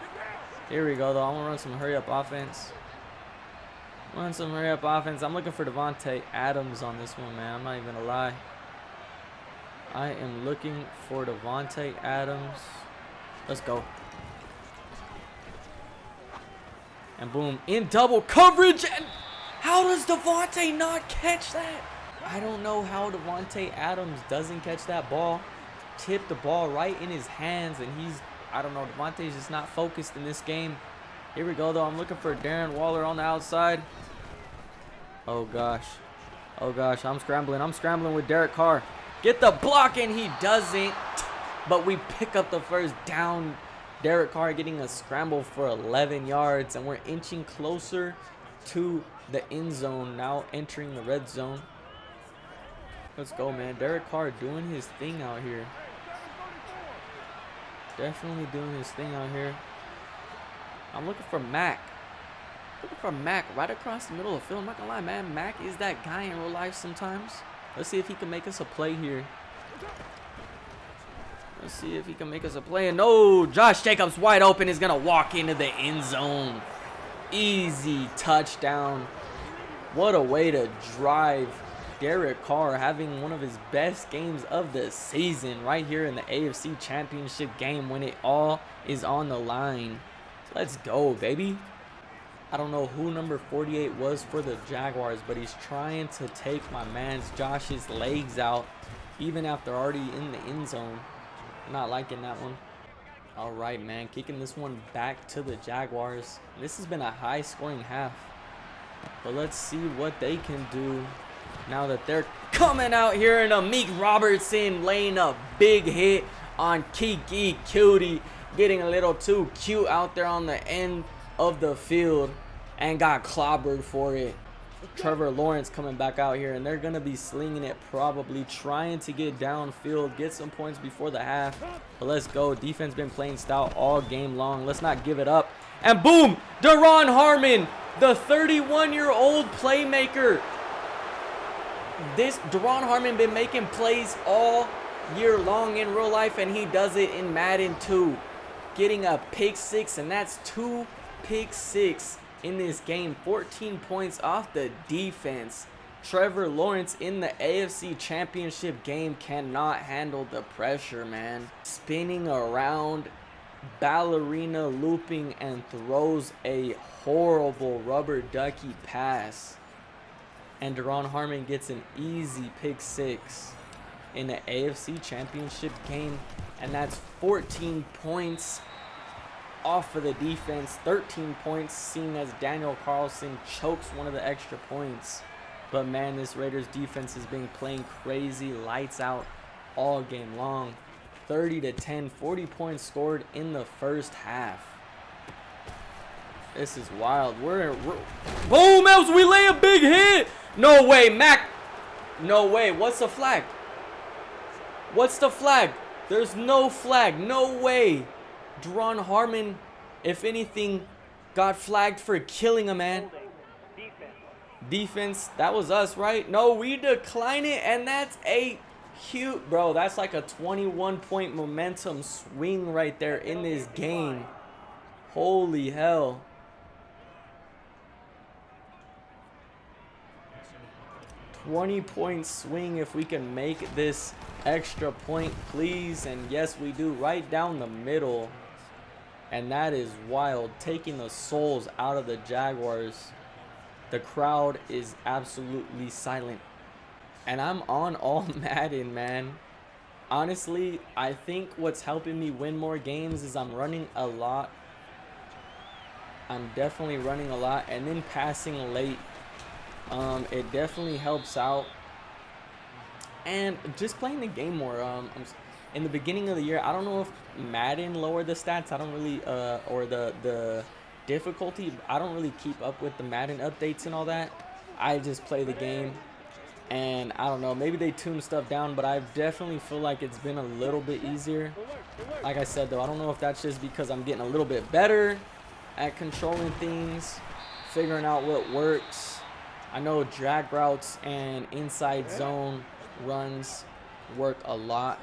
Here we go, though. I'm going to run some hurry-up offense. I'm looking for Devontae Adams on this one, man. I'm not even going to lie. I am looking for Devontae Adams. Let's go. And boom, in double coverage. And how does Devontae not catch that? I don't know how Devontae Adams doesn't catch that ball. Tipped the ball right in his hands, and I don't know, Devontae's just not focused in this game. Here we go, though. I'm looking for Darren Waller on the outside. Oh, gosh. Oh, gosh. I'm scrambling with Derek Carr. Get the block, and he doesn't. But we pick up the first down. Derek Carr getting a scramble for 11 yards, and we're inching closer to the end zone, now entering the red zone. Let's go, man. Derek Carr doing his thing out here. Definitely doing his thing out here. I'm looking for Mac. Looking for Mac right across the middle of the field. I'm not gonna lie, man. Mac is that guy in real life sometimes. Let's see if he can make us a play here. Let's see if he can make us a play. And no, Josh Jacobs wide open is gonna walk into the end zone. Easy touchdown. What a way to drive. Derek Carr having one of his best games of the season right here in the AFC Championship game when it all is on the line. Let's go, baby. I don't know who number 48 was for the Jaguars, but he's trying to take my man's Josh's legs out even after already in the end zone. Not liking that one. All right, man, kicking this one back to the Jaguars. This has been a high scoring half, but let's see what they can do now that they're coming out here. And Amik Robertson laying a big hit on Kiki Cutie, getting a little too cute out there on the end of the field and got clobbered for it. Trevor Lawrence coming back out here, and they're going to be slinging it, probably trying to get downfield, get some points before the half. But let's go. Defense been playing stout all game long. Let's not give it up. And boom, Deron Harmon, the 31-year-old playmaker. This Deron Harmon been making plays all year long in real life, and he does it in Madden too. Getting a pick six, and that's 2 pick six in this game. 14 points off the defense. Trevor Lawrence in the AFC Championship game cannot handle the pressure, man. Spinning around, ballerina looping, and throws a horrible rubber ducky pass. And Deron Harmon gets an easy pick six in the AFC Championship game. And that's 14 points off of the defense. 13 points, seeing as Daniel Carlson chokes one of the extra points. But man, this Raiders defense has been playing crazy, lights out all game long. 30-10, 40 points scored in the first half. This is wild. We're boom, else we lay a big hit. No way, Mac. No way. What's the flag? What's the flag? There's no flag. No way. Deron Harmon, if anything, got flagged for killing a man. Defense, that was us, right? No, we decline it, and that's a huge, bro. That's like a 21-point momentum swing right there in this game. Holy hell. $20-point swing if we can make this extra point, please. And yes, we do, right down the middle. And that is wild, taking the souls out of the Jaguars. The crowd is absolutely silent. And I'm on all Madden, man. Honestly, I think what's helping me win more games is I'm running a lot. I'm definitely running a lot, and then passing late. It definitely helps out. And just playing the game more. In the beginning of the year, I don't know if Madden lowered the stats. I don't really, or the difficulty. I don't really keep up with the Madden updates and all that. I just play the game, and I don't know. Maybe they tune stuff down, but I definitely feel like it's been a little bit easier. Like I said, though, I don't know if that's just because I'm getting a little bit better at controlling things, figuring out what works. I know drag routes and inside zone runs work a lot.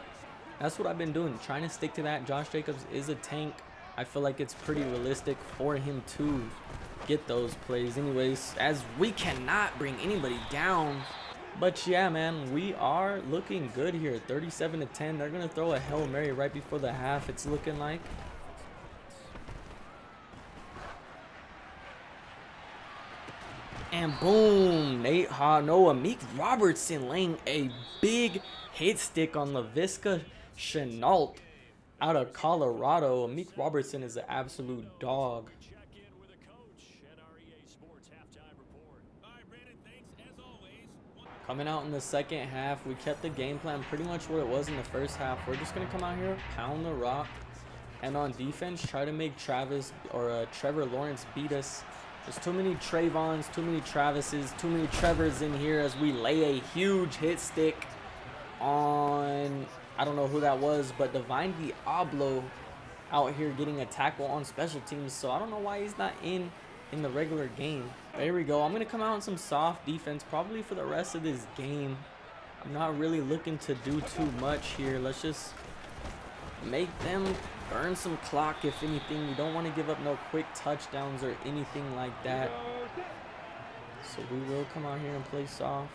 That's what I've been doing, trying to stick to that. Josh Jacobs is a tank. I feel like it's pretty realistic for him to get those plays anyways, as we cannot bring anybody down. But yeah, man, we are looking good here. 37-10. They're going to throw a Hail Mary right before the half, it's looking like. And boom, Amik Robertson laying a big hit stick on LaVisca Chenault out of Colorado. Amik Robertson is an absolute dog. Coming out in the second half, we kept the game plan pretty much where it was in the first half. We're just going to come out here, pound the rock, And on defense, try to make Trevor Lawrence beat us. There's too many Trayvons, too many Travises, too many Trevors in here as we lay a huge hit stick on, I don't know who that was, but Divine Diablo out here getting a tackle on special teams. So I don't know why he's not in the regular game. There we go. I'm going to come out on some soft defense probably for the rest of this game. I'm not really looking to do too much here. Let's just make them burn some clock, if anything. We don't want to give up no quick touchdowns or anything like that. So we will come out here and play soft.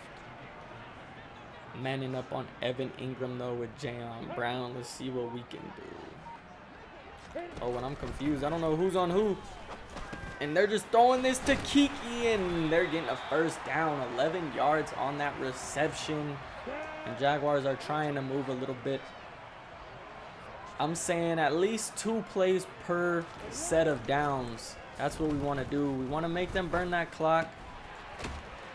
Manning up on Evan Ingram, though, with Jayon Brown. Let's see what we can do. Oh, and I'm confused. I don't know who's on who. And they're just throwing this to Kiki, and they're getting a first down. 11 yards on that reception. And Jaguars are trying to move a little bit. I'm saying at least 2 plays per set of downs. That's what we want to do. We want to make them burn that clock.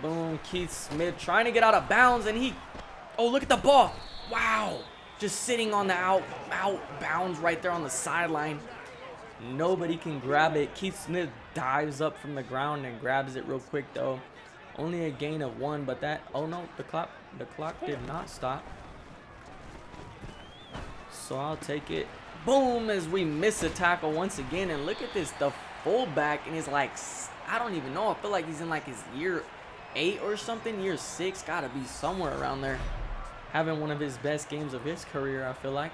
Boom, Keith Smith trying to get out of bounds, and he, oh, look at the ball. Wow, just sitting on the out bounds right there on the sideline. Nobody can grab it. Keith Smith dives up from the ground and grabs it real quick, though. Only a gain of 1, but that, oh no, the clock did not stop. So I'll take it. Boom, as we miss a tackle once again. And look at this, the fullback, and he's like, I don't even know. I feel like he's in like his year 8 or something, year 6. Gotta be somewhere around there. Having one of his best games of his career, I feel like.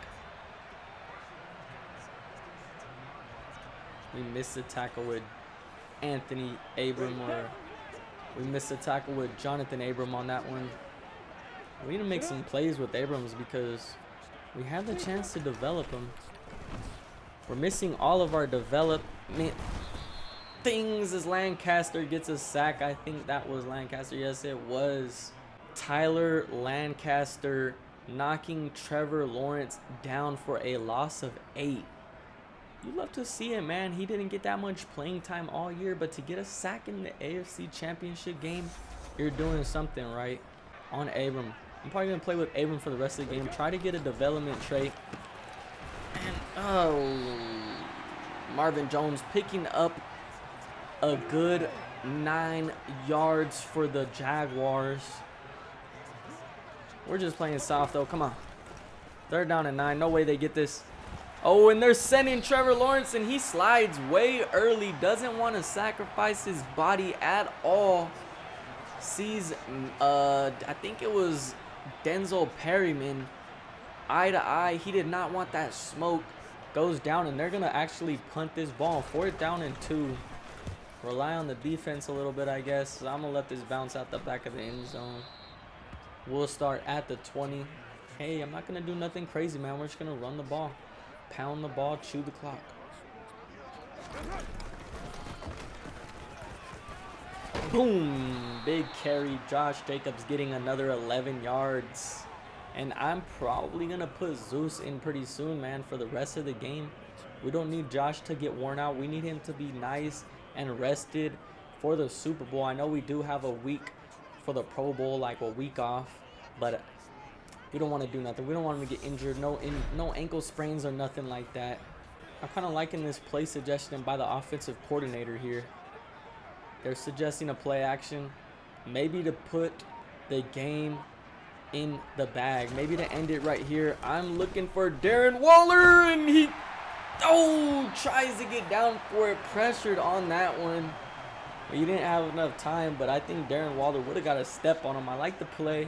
We missed a tackle with Anthony Abram, or we missed a tackle with Jonathan Abram on that one. We need to make some plays with Abrams because we have the chance to develop him. We're missing all of our development things as Lancaster gets a sack. I think that was Lancaster. Yes, it was. Tyler Lancaster knocking Trevor Lawrence down for a loss of 8. You love to see it, man. He didn't get that much playing time all year, but to get a sack in the AFC Championship game, you're doing something right. On Abram. I'm probably going to play with Abram for the rest of the game. Try to get a development trait. And, oh, Marvin Jones picking up a good 9 yards for the Jaguars. We're just playing soft, though. Come on. 3rd down and 9. No way they get this. Oh, and they're sending Trevor Lawrence, and he slides way early. Doesn't want to sacrifice his body at all. Sees, I think it was Denzel Perryman, eye to eye. He did not want that smoke. Goes down, and they're going to actually punt this ball. 4th down and 2. Rely on the defense a little bit, I guess. I'm going to let this bounce out the back of the end zone. We'll start at the 20. Hey, I'm not going to do nothing crazy, man. We're just going to run the ball. Pound the ball, chew the clock. Boom! Big carry. Josh Jacobs getting another 11 yards. And I'm probably going to put Zeus in pretty soon, man, for the rest of the game. We don't need Josh to get worn out. We need him to be nice and rested for the Super Bowl. I know we do have a week for the Pro Bowl, like a week off. But we don't want to do nothing. We don't want him to get injured. No ankle sprains or nothing like that. I'm kind of liking this play suggestion by the offensive coordinator here. They're suggesting a play action, maybe to put the game in the bag, maybe to end it right here. I'm looking for Darren Waller, and he, tries to get down for it, pressured on that one. Well, you didn't have enough time, but I think Darren Waller would have got a step on him. I like the play.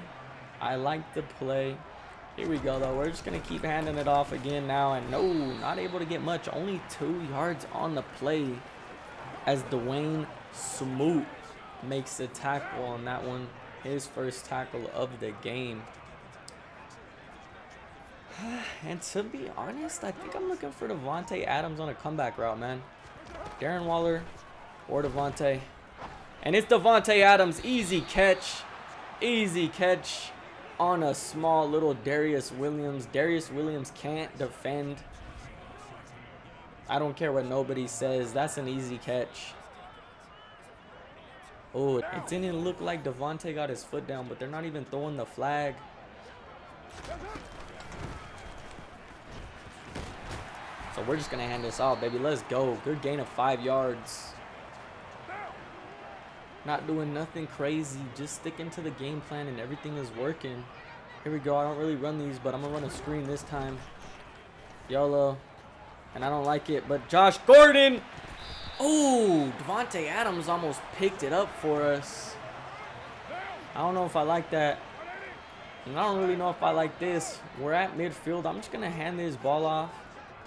Here we go, though. We're just going to keep handing it off again now. And no, not able to get much. Only 2 yards on the play as Dwayne Smoot makes the tackle on that one. His first tackle of the game. And to be honest, I think I'm looking for Devontae Adams on a comeback route, man. Darren Waller or Devontae. And it's Devontae Adams. Easy catch. Easy catch on a small little Darius Williams. Darius Williams can't defend. I don't care what nobody says. That's an easy catch. Oh, it didn't look like Devontae got his foot down, but they're not even throwing the flag. So So we're just going to hand this off, baby. Let's go. Good gain of 5 yards. Not doing nothing crazy. Just sticking to the game plan and everything is working. Here we go. I don't really run these, but I'm going to run a screen this time. YOLO. And I don't like it, but Josh Gordon. Oh, Davante Adams almost picked it up for us. I don't know if I like that. And I don't really know if I like this. We're at midfield. I'm just going to hand this ball off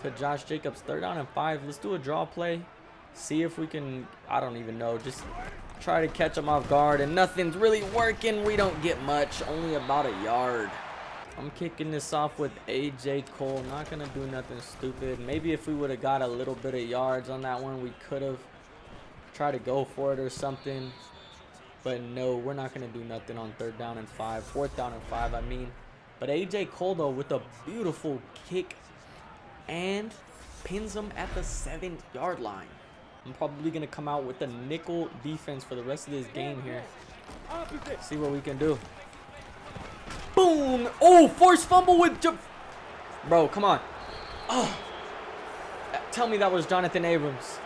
to Josh Jacobs. 3rd down and 5. Let's do a draw play. See if we can, I don't even know. Just try to catch him off guard. And nothing's really working. We don't get much. Only about a yard. I'm kicking this off with A.J. Cole. Not going to do nothing stupid. Maybe if we would have got a little bit of yards on that one, we could have tried to go for it or something. But no, we're not going to do nothing on 3rd down and 5. 4th down and 5, I mean. But A.J. Cole, though, with a beautiful kick and pins him at the 7-yard line. I'm probably going to come out with the nickel defense for the rest of this game here. See what we can do. Boom! Oh, forced fumble with... Bro, come on. Oh. Tell me that was Jonathan Abrams.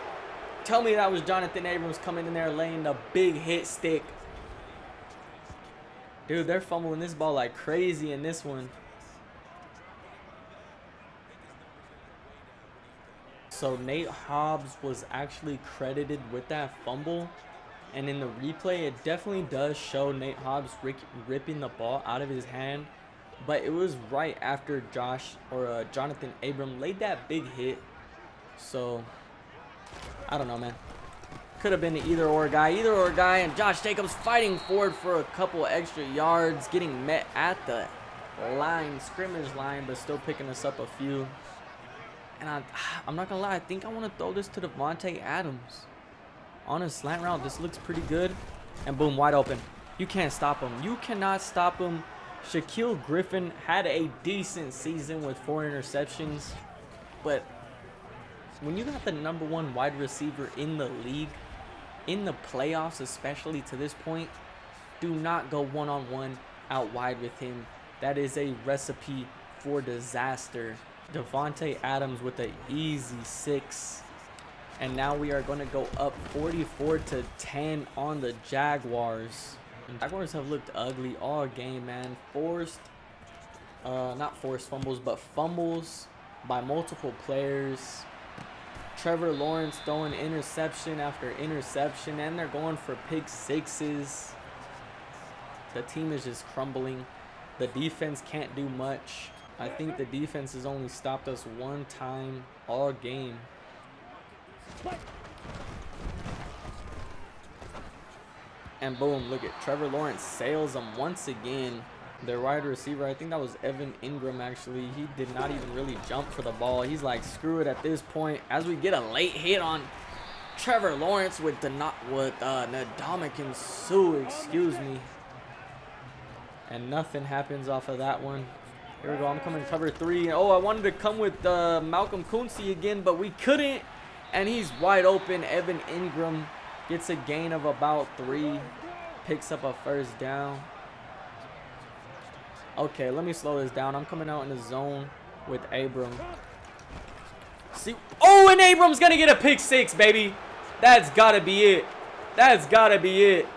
Tell me that was Jonathan Abrams coming in there laying the big hit stick. Dude, they're fumbling this ball like crazy in this one. So Nate Hobbs was actually credited with that fumble. And in the replay, it definitely does show Nate Hobbs ripping the ball out of his hand. But it was right after Jonathan Abram laid that big hit. So, I don't know, man. Could have been an either or guy. And Josh Jacobs fighting forward for a couple extra yards. Getting met at the scrimmage line, but still picking us up a few. And I'm not going to lie. I think I want to throw this to Davante Adams. On a slant route, this looks pretty good. And boom, wide open. You can't stop him. You cannot stop him. Shaquille Griffin had a decent season with 4 interceptions. But when you got the #1 wide receiver in the league, in the playoffs especially to this point, do not go one-on-one out wide with him. That is a recipe for disaster. Davante Adams with an easy 6. And now we are going to go up 44-10 on the Jaguars. And Jaguars have looked ugly all game, man. Not forced fumbles, but fumbles by multiple players. Trevor Lawrence throwing interception after interception, and they're going for pick 6s. The team is just crumbling. The defense can't do much. I think the defense has only stopped us 1 time all game. And boom, look at Trevor Lawrence sails them once again. Their wide receiver, I think that was Evan Ingram actually. He did not even really jump for the ball. He's like, screw it at this point. As we get a late hit on Trevor Lawrence with Ndamukong Suh, excuse me. And nothing happens off of that one. Here we go, I'm coming cover 3. Oh, I wanted to come with Malcolm Kunze again, but we couldn't. And he's wide open. Evan Ingram gets a gain of about 3. Picks up a 1st down. Okay, let me slow this down. I'm coming out in the zone with Abram. See, oh, and Abram's going to get a pick 6, baby. That's got to be it. That's got to be it.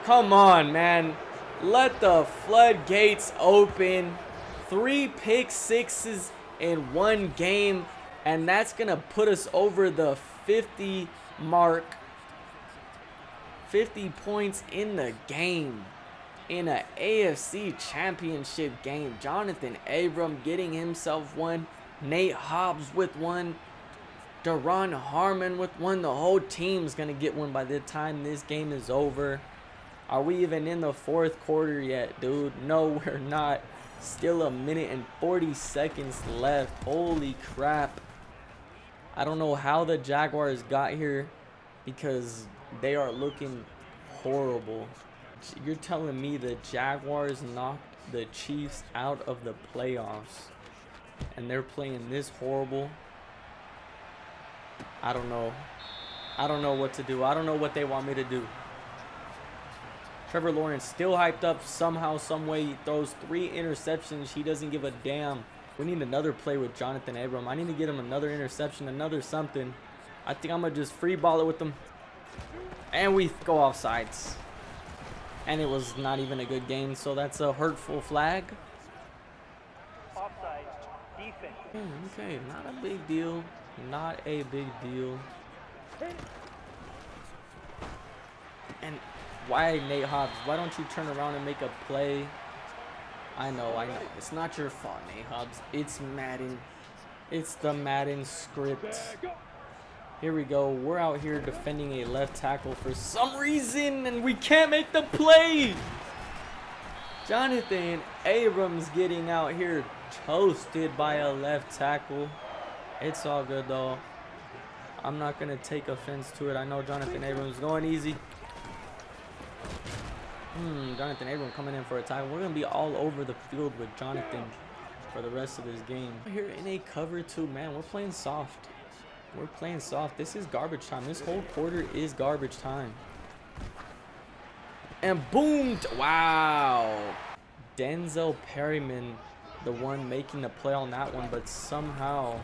Come on, man. Let the floodgates open. 3 pick 6s in 1 game. And that's going to put us over the 50 mark. 50 points in the game. In an AFC championship game. Jonathan Abram getting himself 1. Nate Hobbs with 1. Daron Harmon with 1. The whole team's going to get 1 by the time this game is over. Are we even in the 4th quarter yet, dude? No, we're not. Still 1 minute and 40 seconds left. Holy crap. I don't know how the Jaguars got here because they are looking horrible. You're telling me the Jaguars knocked the Chiefs out of the playoffs and they're playing this horrible? I don't know. I don't know what to do. I don't know what they want me to do. Trevor Lawrence still hyped up somehow, some way. He throws 3 interceptions. He doesn't give a damn. We need another play with Jonathan Abram. I need to get him another interception, another something. I think I'm going to just free ball it with them. And we go offsides. And it was not even a good game, so that's a hurtful flag. Offside. Defense. Okay, not a big deal. Not a big deal. And why, Nate Hobbs? Why don't you turn around and make a play? I know. It's not your fault, Nate Hobbs. It's Madden. It's the Madden script. Here we go. We're out here defending a left tackle for some reason, and we can't make the play. Jonathan Abrams getting out here toasted by a left tackle. It's all good, though. I'm not going to take offense to it. I know Jonathan Abrams going easy. Jonathan Abrams coming in for a tackle. We're going to be all over the field with Jonathan for the rest of this game. Here in a cover 2, man, we're playing soft. We're playing soft. This is garbage time. This whole quarter is garbage time. And boom! Wow! Denzel Perryman, the one making the play on that one, but somehow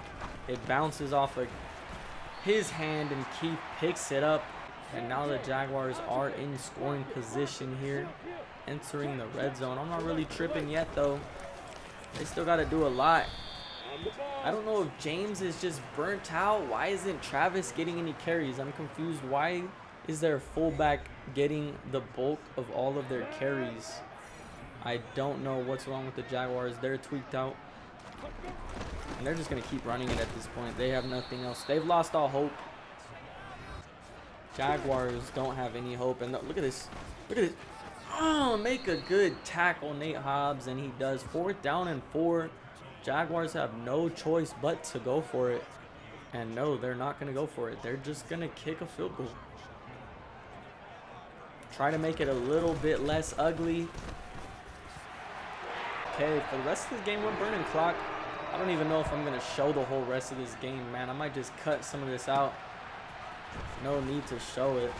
it bounces off of his hand and Keith picks it up. And now the Jaguars are in scoring position here, entering the red zone. I'm not really tripping yet, though. They still got to do a lot. I don't know if James is just burnt out. Why isn't Travis getting any carries? I'm confused. Why is their fullback getting the bulk of all of their carries? I don't know what's wrong with the Jaguars. They're tweaked out. And they're just going to keep running it at this point. They have nothing else. They've lost all hope. Jaguars don't have any hope. And look at this. Look at this. Oh, make a good tackle, Nate Hobbs. And he does. 4th down and 4. Jaguars have no choice but to go for it. And no, they're not going to go for it. They're just going to kick a field goal. Try to make it a little bit less ugly. Okay, for the rest of this game, we're burning clock. I don't even know if I'm going to show the whole rest of this game, man. I might just cut some of this out. No need to show it.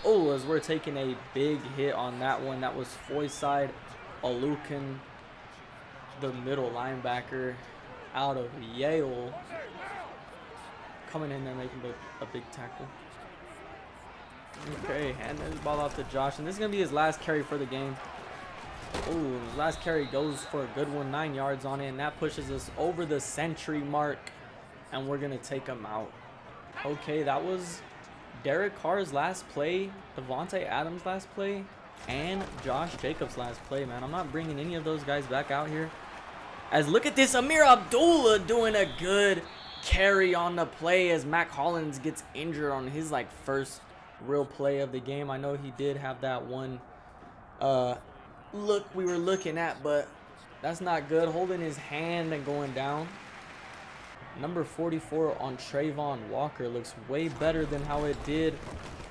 Oh, as we're taking a big hit on that one. That was Foyside Alukin, the middle linebacker out of Yale, coming in there making a big tackle. Okay, hand this ball off to Josh, and this is going to be his last carry for the game. Oh, his last carry goes for a good one, 9 yards on it, and that pushes us over the century mark, and we're going to take him out. Okay, that was Derek Carr's last play, Devontae Adams' last play, and Josh Jacobs' last play, man. I'm not bringing any of those guys back out here. As look at this, Amir Abdullah doing a good carry on the play as Mac Hollins gets injured on his first real play of the game. I know he did have that one look we were looking at, but that's not good. Holding his hand and going down. Number 44 on Trayvon Walker looks way better than how it did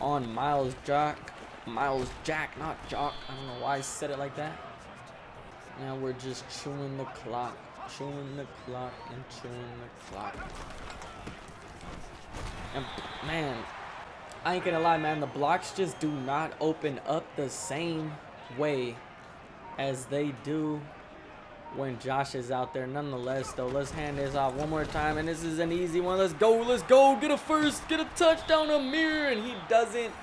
on Miles Jack, not Jock. I don't know why I said it like that. Now we're just chewing the clock, and chewing the clock. And man, I ain't gonna lie, man, the blocks just do not open up the same way as they do when Josh is out there. Nonetheless, though, let's hand this off one more time, and this is an easy one. Let's go, get a first, get a touchdown, Amir, and he doesn't.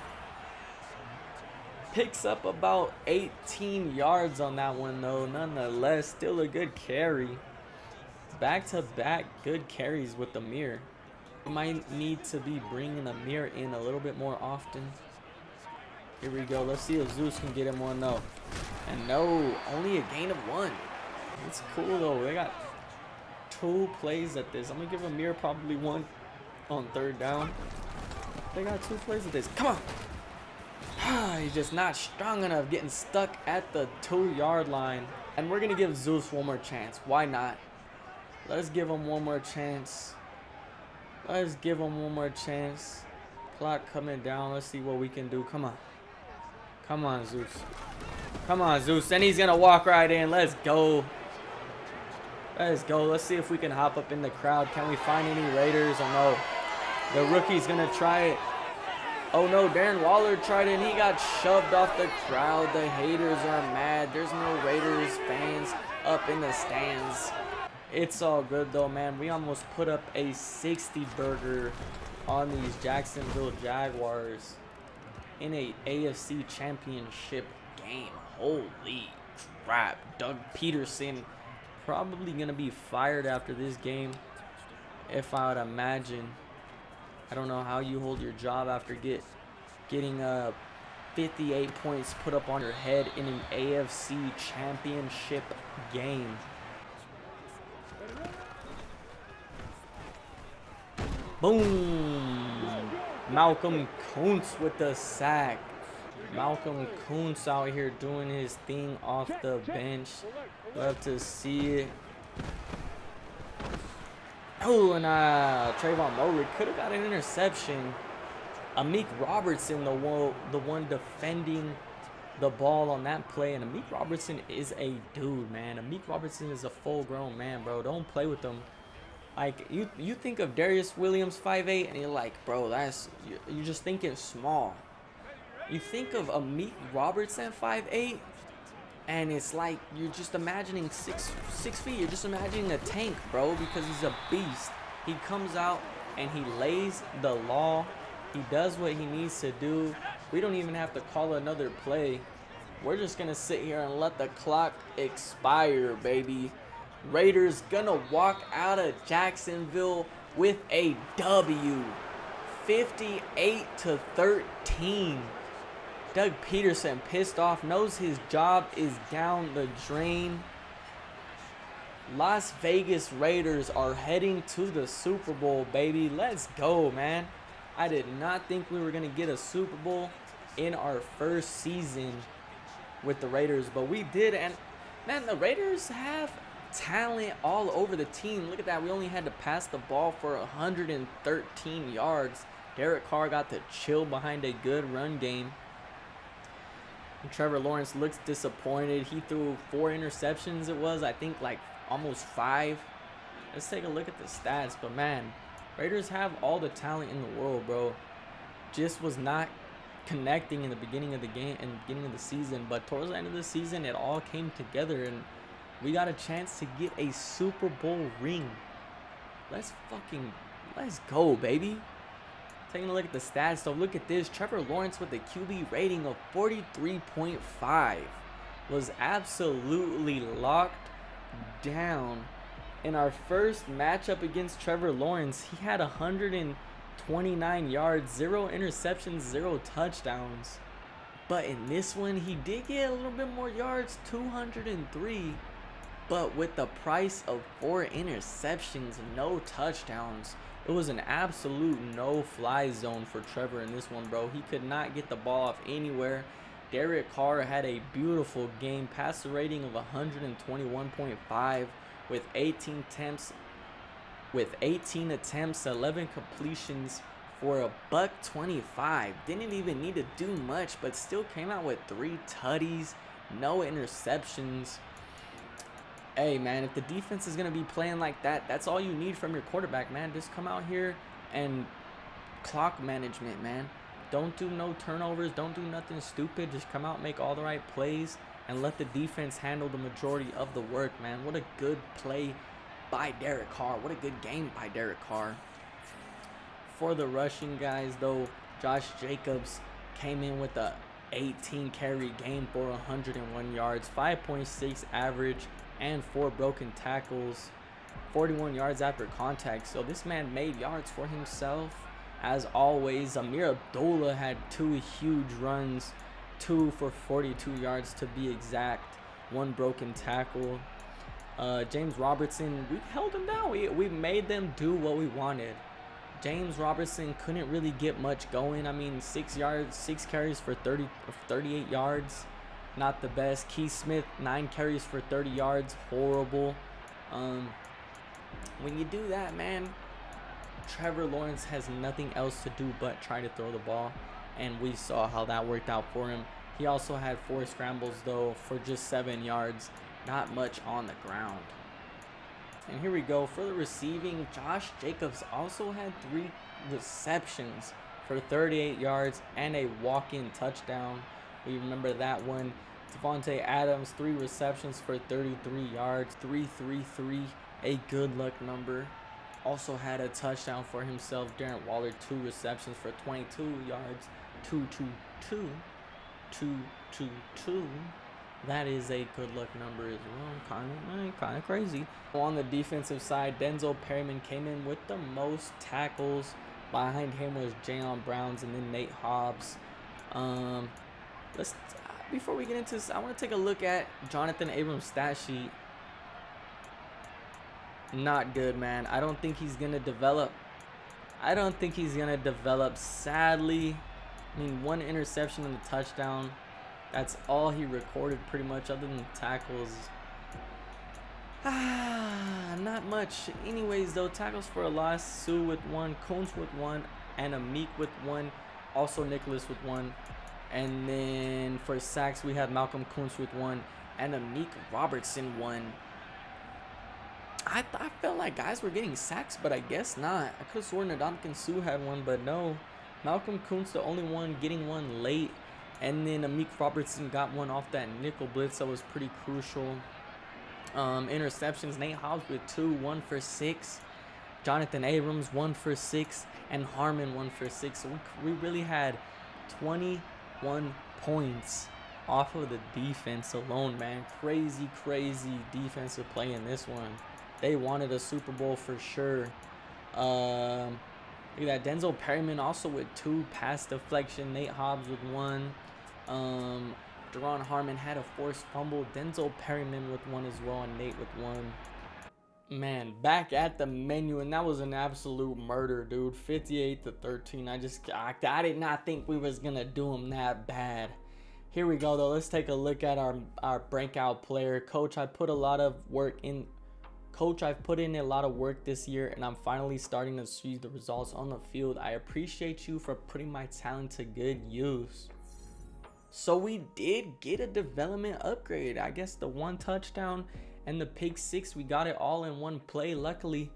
Picks up about 18 yards on that one, though. Nonetheless, still a good carry. Back-to-back good carries with Amir. We might need to be bringing Amir in a little bit more often. Here we go. Let's see if Zeus can get him one, though. And no, only a gain of 1. It's cool, though. They got 2 plays at this. I'm going to give Amir probably 1 on 3rd down. They got 2 plays at this. Come on. He's just not strong enough, getting stuck at the 2-yard line. And we're going to give Zeus one more chance. Why not? Let's give him one more chance. Let's give him one more chance. Clock coming down. Let's see what we can do. Come on. Come on, Zeus. Come on, Zeus. And he's going to walk right in. Let's go. Let's go. Let's see if we can hop up in the crowd. Can we find any Raiders? Oh, no. The rookie's going to try it. Oh, no. Darren Waller tried it, and he got shoved off the crowd. The haters are mad. There's no Raiders fans up in the stands. It's all good though, man. We almost put up a 60 burger on these Jacksonville Jaguars in a AFC championship game. Holy crap. Doug Peterson probably going to be fired after this game, if I would imagine. I don't know how you hold your job after getting 58 points put up on your head in an AFC championship game. Boom! Malcolm Kuntz with the sack. Malcolm Kuntz out here doing his thing off the bench. Love to see it. Oh, and TREVOR could have got an interception. Amik Robertson, the one defending the ball on that play. And Amik Robertson is a dude, man. Amik Robertson is a full-grown man, bro. Don't play with him. Like, you think of Darius Williams 5'8", and you're like, bro, you're just thinking small. You think of Amik Robertson 5'8", and it's like you're just imagining six feet. You're just imagining a tank, bro, because he's a beast. He comes out and he lays the law. He does what he needs to do. We don't even have to call another play. We're just gonna sit here and let the clock expire, baby. Raiders gonna walk out of Jacksonville with a W, 58-13. Doug Peterson pissed off, knows his job is down the drain. Las Vegas Raiders are heading to the Super Bowl, baby. Let's go, man. I did not think we were gonna get a Super Bowl in our first season with the Raiders, but we did. And man, the Raiders have talent all over the team. Look at that. We only had to pass the ball for 113 yards. Derek Carr got to chill behind a good run game. And Trevor Lawrence looks disappointed. He threw 4 interceptions. It was, I think, like almost 5. Let's take a look at the stats. But man, Raiders have all the talent in the world, bro. Just was not connecting in the beginning of the game and beginning of the season. But towards the end of the season, it all came together, and we got a chance to get a Super Bowl ring. Let's go, baby. Taking a look at the stats, so look at this. Trevor Lawrence with a QB rating of 43.5 was absolutely locked down. In our first matchup against Trevor Lawrence, he had 129 yards, 0 interceptions, 0 touchdowns. But in this one, he did get a little bit more yards, 203. But with the price of 4 interceptions, no touchdowns, it was an absolute no-fly zone for Trevor in this one, bro. He could not get the ball off anywhere. Derek Carr had a beautiful game, passer rating of 121.5 with 18 attempts, 11 completions for $125. Didn't even need to do much, but still came out with 3 tutties, no interceptions. Hey, man, if the defense is going to be playing like that, that's all you need from your quarterback, man. Just come out here and clock management, man. Don't do no turnovers. Don't do nothing stupid. Just come out, make all the right plays, and let the defense handle the majority of the work, man. What a good play by Derek Carr. What a good game by Derek Carr. For the rushing guys, though, Josh Jacobs came in with a 18 carry game for 101 yards, 5.6 average, and 4 broken tackles, 41 yards after contact. So this man made yards for himself. As always, Amir Abdullah had 2 huge runs, 2 for 42 yards to be exact, 1 broken tackle. James Robertson, we held him down. We made them do what we wanted. James Robertson couldn't really get much going. I mean, 6 carries for 38 yards. Not the best. Keith Smith, 9 carries for 30 yards. Horrible. When you do that, man, Trevor Lawrence has nothing else to do but try to throw the ball. And we saw how that worked out for him. He also had 4 scrambles, though, for just 7 yards. Not much on the ground. And here we go. For the receiving, Josh Jacobs also had 3 receptions for 38 yards and a walk-in touchdown. We remember that one. Devontae Adams, 3 receptions for 33 yards, 333, a good luck number. Also had a touchdown for himself. Darren Waller, 2 receptions for 22 yards. 222. 222. That is a good luck number as well. Kind of crazy. On the defensive side, Denzel Perryman came in with the most tackles. Behind him was Jayon Browns and then Nate Hobbs. Before we get into this, I want to take a look at Jonathan Abrams' stat sheet. Not good, man. I don't think he's gonna develop. Sadly. I mean, 1 interception and a touchdown. That's all he recorded pretty much, other than tackles. Not much. Anyways, though, tackles for a loss. Sue with 1, Coons with 1, and Amik with 1. Also Nicholas with 1. And then for sacks, we had Malcolm Coons with 1 and Amik Robertson 1. I felt like guys were getting sacks, but I guess not. I could have sworn Ndamukong Suh had 1, but no. Malcolm Coons the only one getting 1 late. And then Amik Robertson got 1 off that nickel blitz. That was pretty crucial. Interceptions, Nate Hobbs with 2, 1 for 6. Jonathan Abrams, 1 for 6. And Harmon, 1 for 6. So we really had 21 points off of the defense alone, man. Crazy defensive play in this one. They wanted a Super Bowl for sure. Look at that. Denzel Perryman also with 2 pass deflection. Nate Hobbs with 1. Deron Harmon had a forced fumble. Denzel Perryman with 1 as well, and Nate with 1. Man, back at the menu, and that was an absolute murder, dude. 58-13. I did not think we was gonna do him that bad. Here we go, though. Let's take a look at our breakout player. Coach, I've put in a lot of work this year, and I'm finally starting to see the results on the field. I appreciate you for putting my talent to good use. So we did get a development upgrade. I guess the 1 touchdown and the pick 6, we got it all in 1 play, luckily.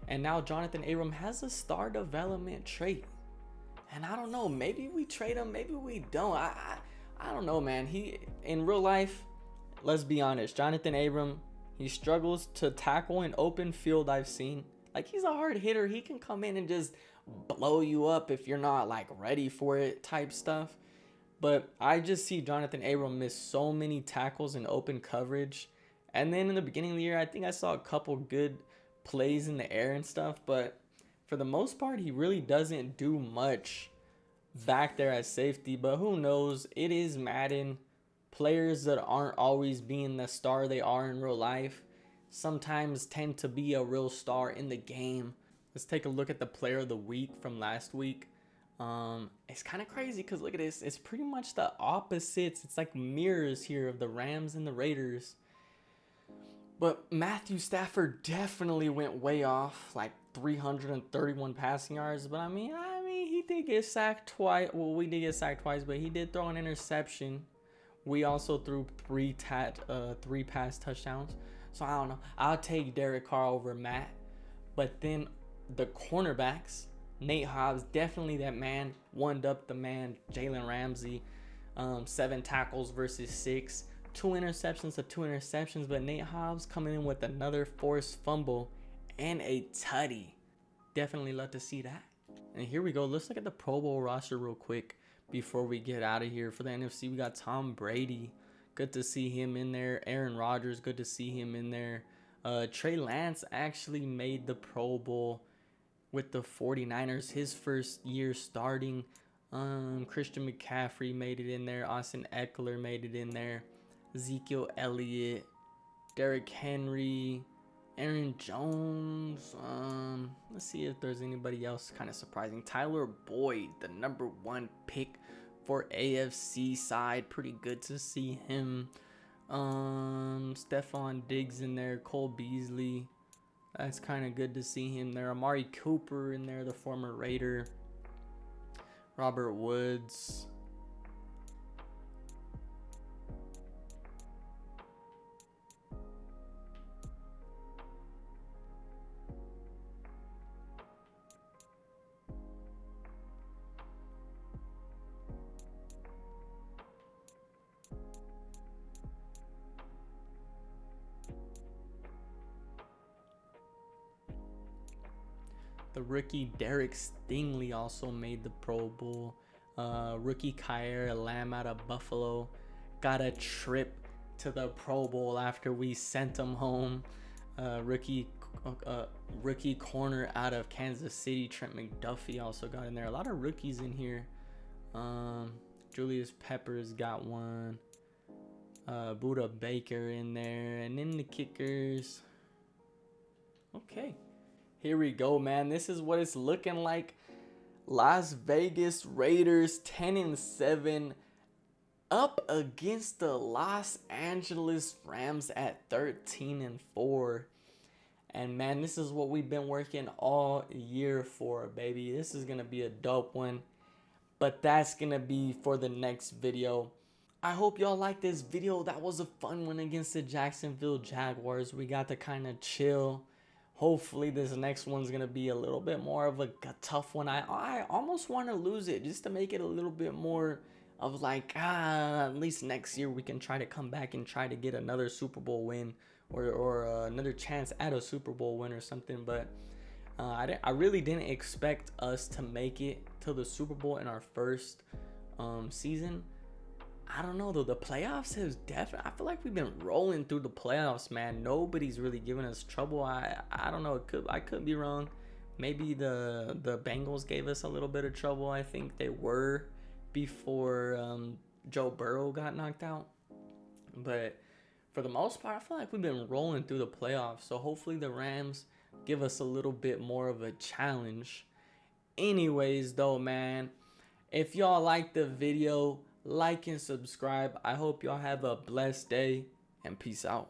And now Jonathan Abram has a star development trait. And I don't know, maybe we trade him, maybe we don't. I don't know, man. He, in real life, let's be honest, Jonathan Abram, he struggles to tackle in open field. I've seen, like, he's a hard hitter. He can come in and just blow you up if you're not like ready for it type stuff. But I just see Jonathan Abram miss so many tackles in open coverage. And then in the beginning of the year, I think I saw a couple good plays in the air and stuff. But for the most part, he really doesn't do much back there at safety. But who knows? It is Madden. Players that aren't always being the star they are in real life sometimes tend to be a real star in the game. Let's take a look at the player of the week from last week. It's kind of crazy because look at this. It's pretty much the opposites. It's like mirrors here of the Rams and the Raiders. But Matthew Stafford definitely went way off, like 331 passing yards. But I mean, he did get sacked twice. Well, we did get sacked twice, but he did throw an interception. We also threw 3 pass touchdowns. So I don't know. I'll take Derek Carr over Matt. But then the cornerbacks, Nate Hobbs, definitely that man. One up the man, Jalen Ramsey. 7 tackles versus 6. 2 interceptions to 2 interceptions. But Nate Hobbs coming in with another forced fumble and a tutty. Definitely love to see that. And here we go. Let's look at the Pro Bowl roster real quick before we get out of here. For the NFC, we got Tom Brady. Good to see him in there. Aaron Rodgers, good to see him in there. Trey Lance actually made the Pro Bowl with the 49ers, his first year starting. Christian McCaffrey made it in there. Austin Eckler made it in there. Ezekiel Elliott, Derrick Henry, Aaron Jones. Let's see if there's anybody else kind of surprising. Tyler Boyd, the #1 pick for AFC side. Pretty good to see him. Stephon Diggs in there. Cole Beasley. That's kind of good to see him there. Amari Cooper in there, the former Raider. Robert Woods. The rookie Derek Stingley also made the Pro Bowl. Rookie Kyer Lamb out of Buffalo got a trip to the Pro Bowl after we sent him home. Rookie corner out of Kansas City, Trent McDuffie also got in there. A lot of rookies in here. Julius Peppers got one. Buda Baker in there. And then the kickers. Okay. Here we go, man. This is what it's looking like. Las Vegas Raiders 10-7 up against the Los Angeles Rams at 13-4. And man, this is what we've been working all year for, baby. This is going to be a dope one. But that's going to be for the next video. I hope y'all like this video. That was a fun one against the Jacksonville Jaguars. We got to kind of chill. Hopefully this next one's going to be a little bit more of a tough one. I almost want to lose it just to make it a little bit more of like, at least next year we can try to come back and try to get another Super Bowl win or another chance at a Super Bowl win or something. But I really didn't expect us to make it to the Super Bowl in our first season. I don't know though. The playoffs has definitely. I feel like we've been rolling through the playoffs, man. Nobody's really giving us trouble. I don't know. I could be wrong. Maybe the Bengals gave us a little bit of trouble. I think they were before Joe Burrow got knocked out. But for the most part, I feel like we've been rolling through the playoffs. So hopefully the Rams give us a little bit more of a challenge. Anyways, though, man, if y'all like the video, like and subscribe. I hope y'all have a blessed day and peace out.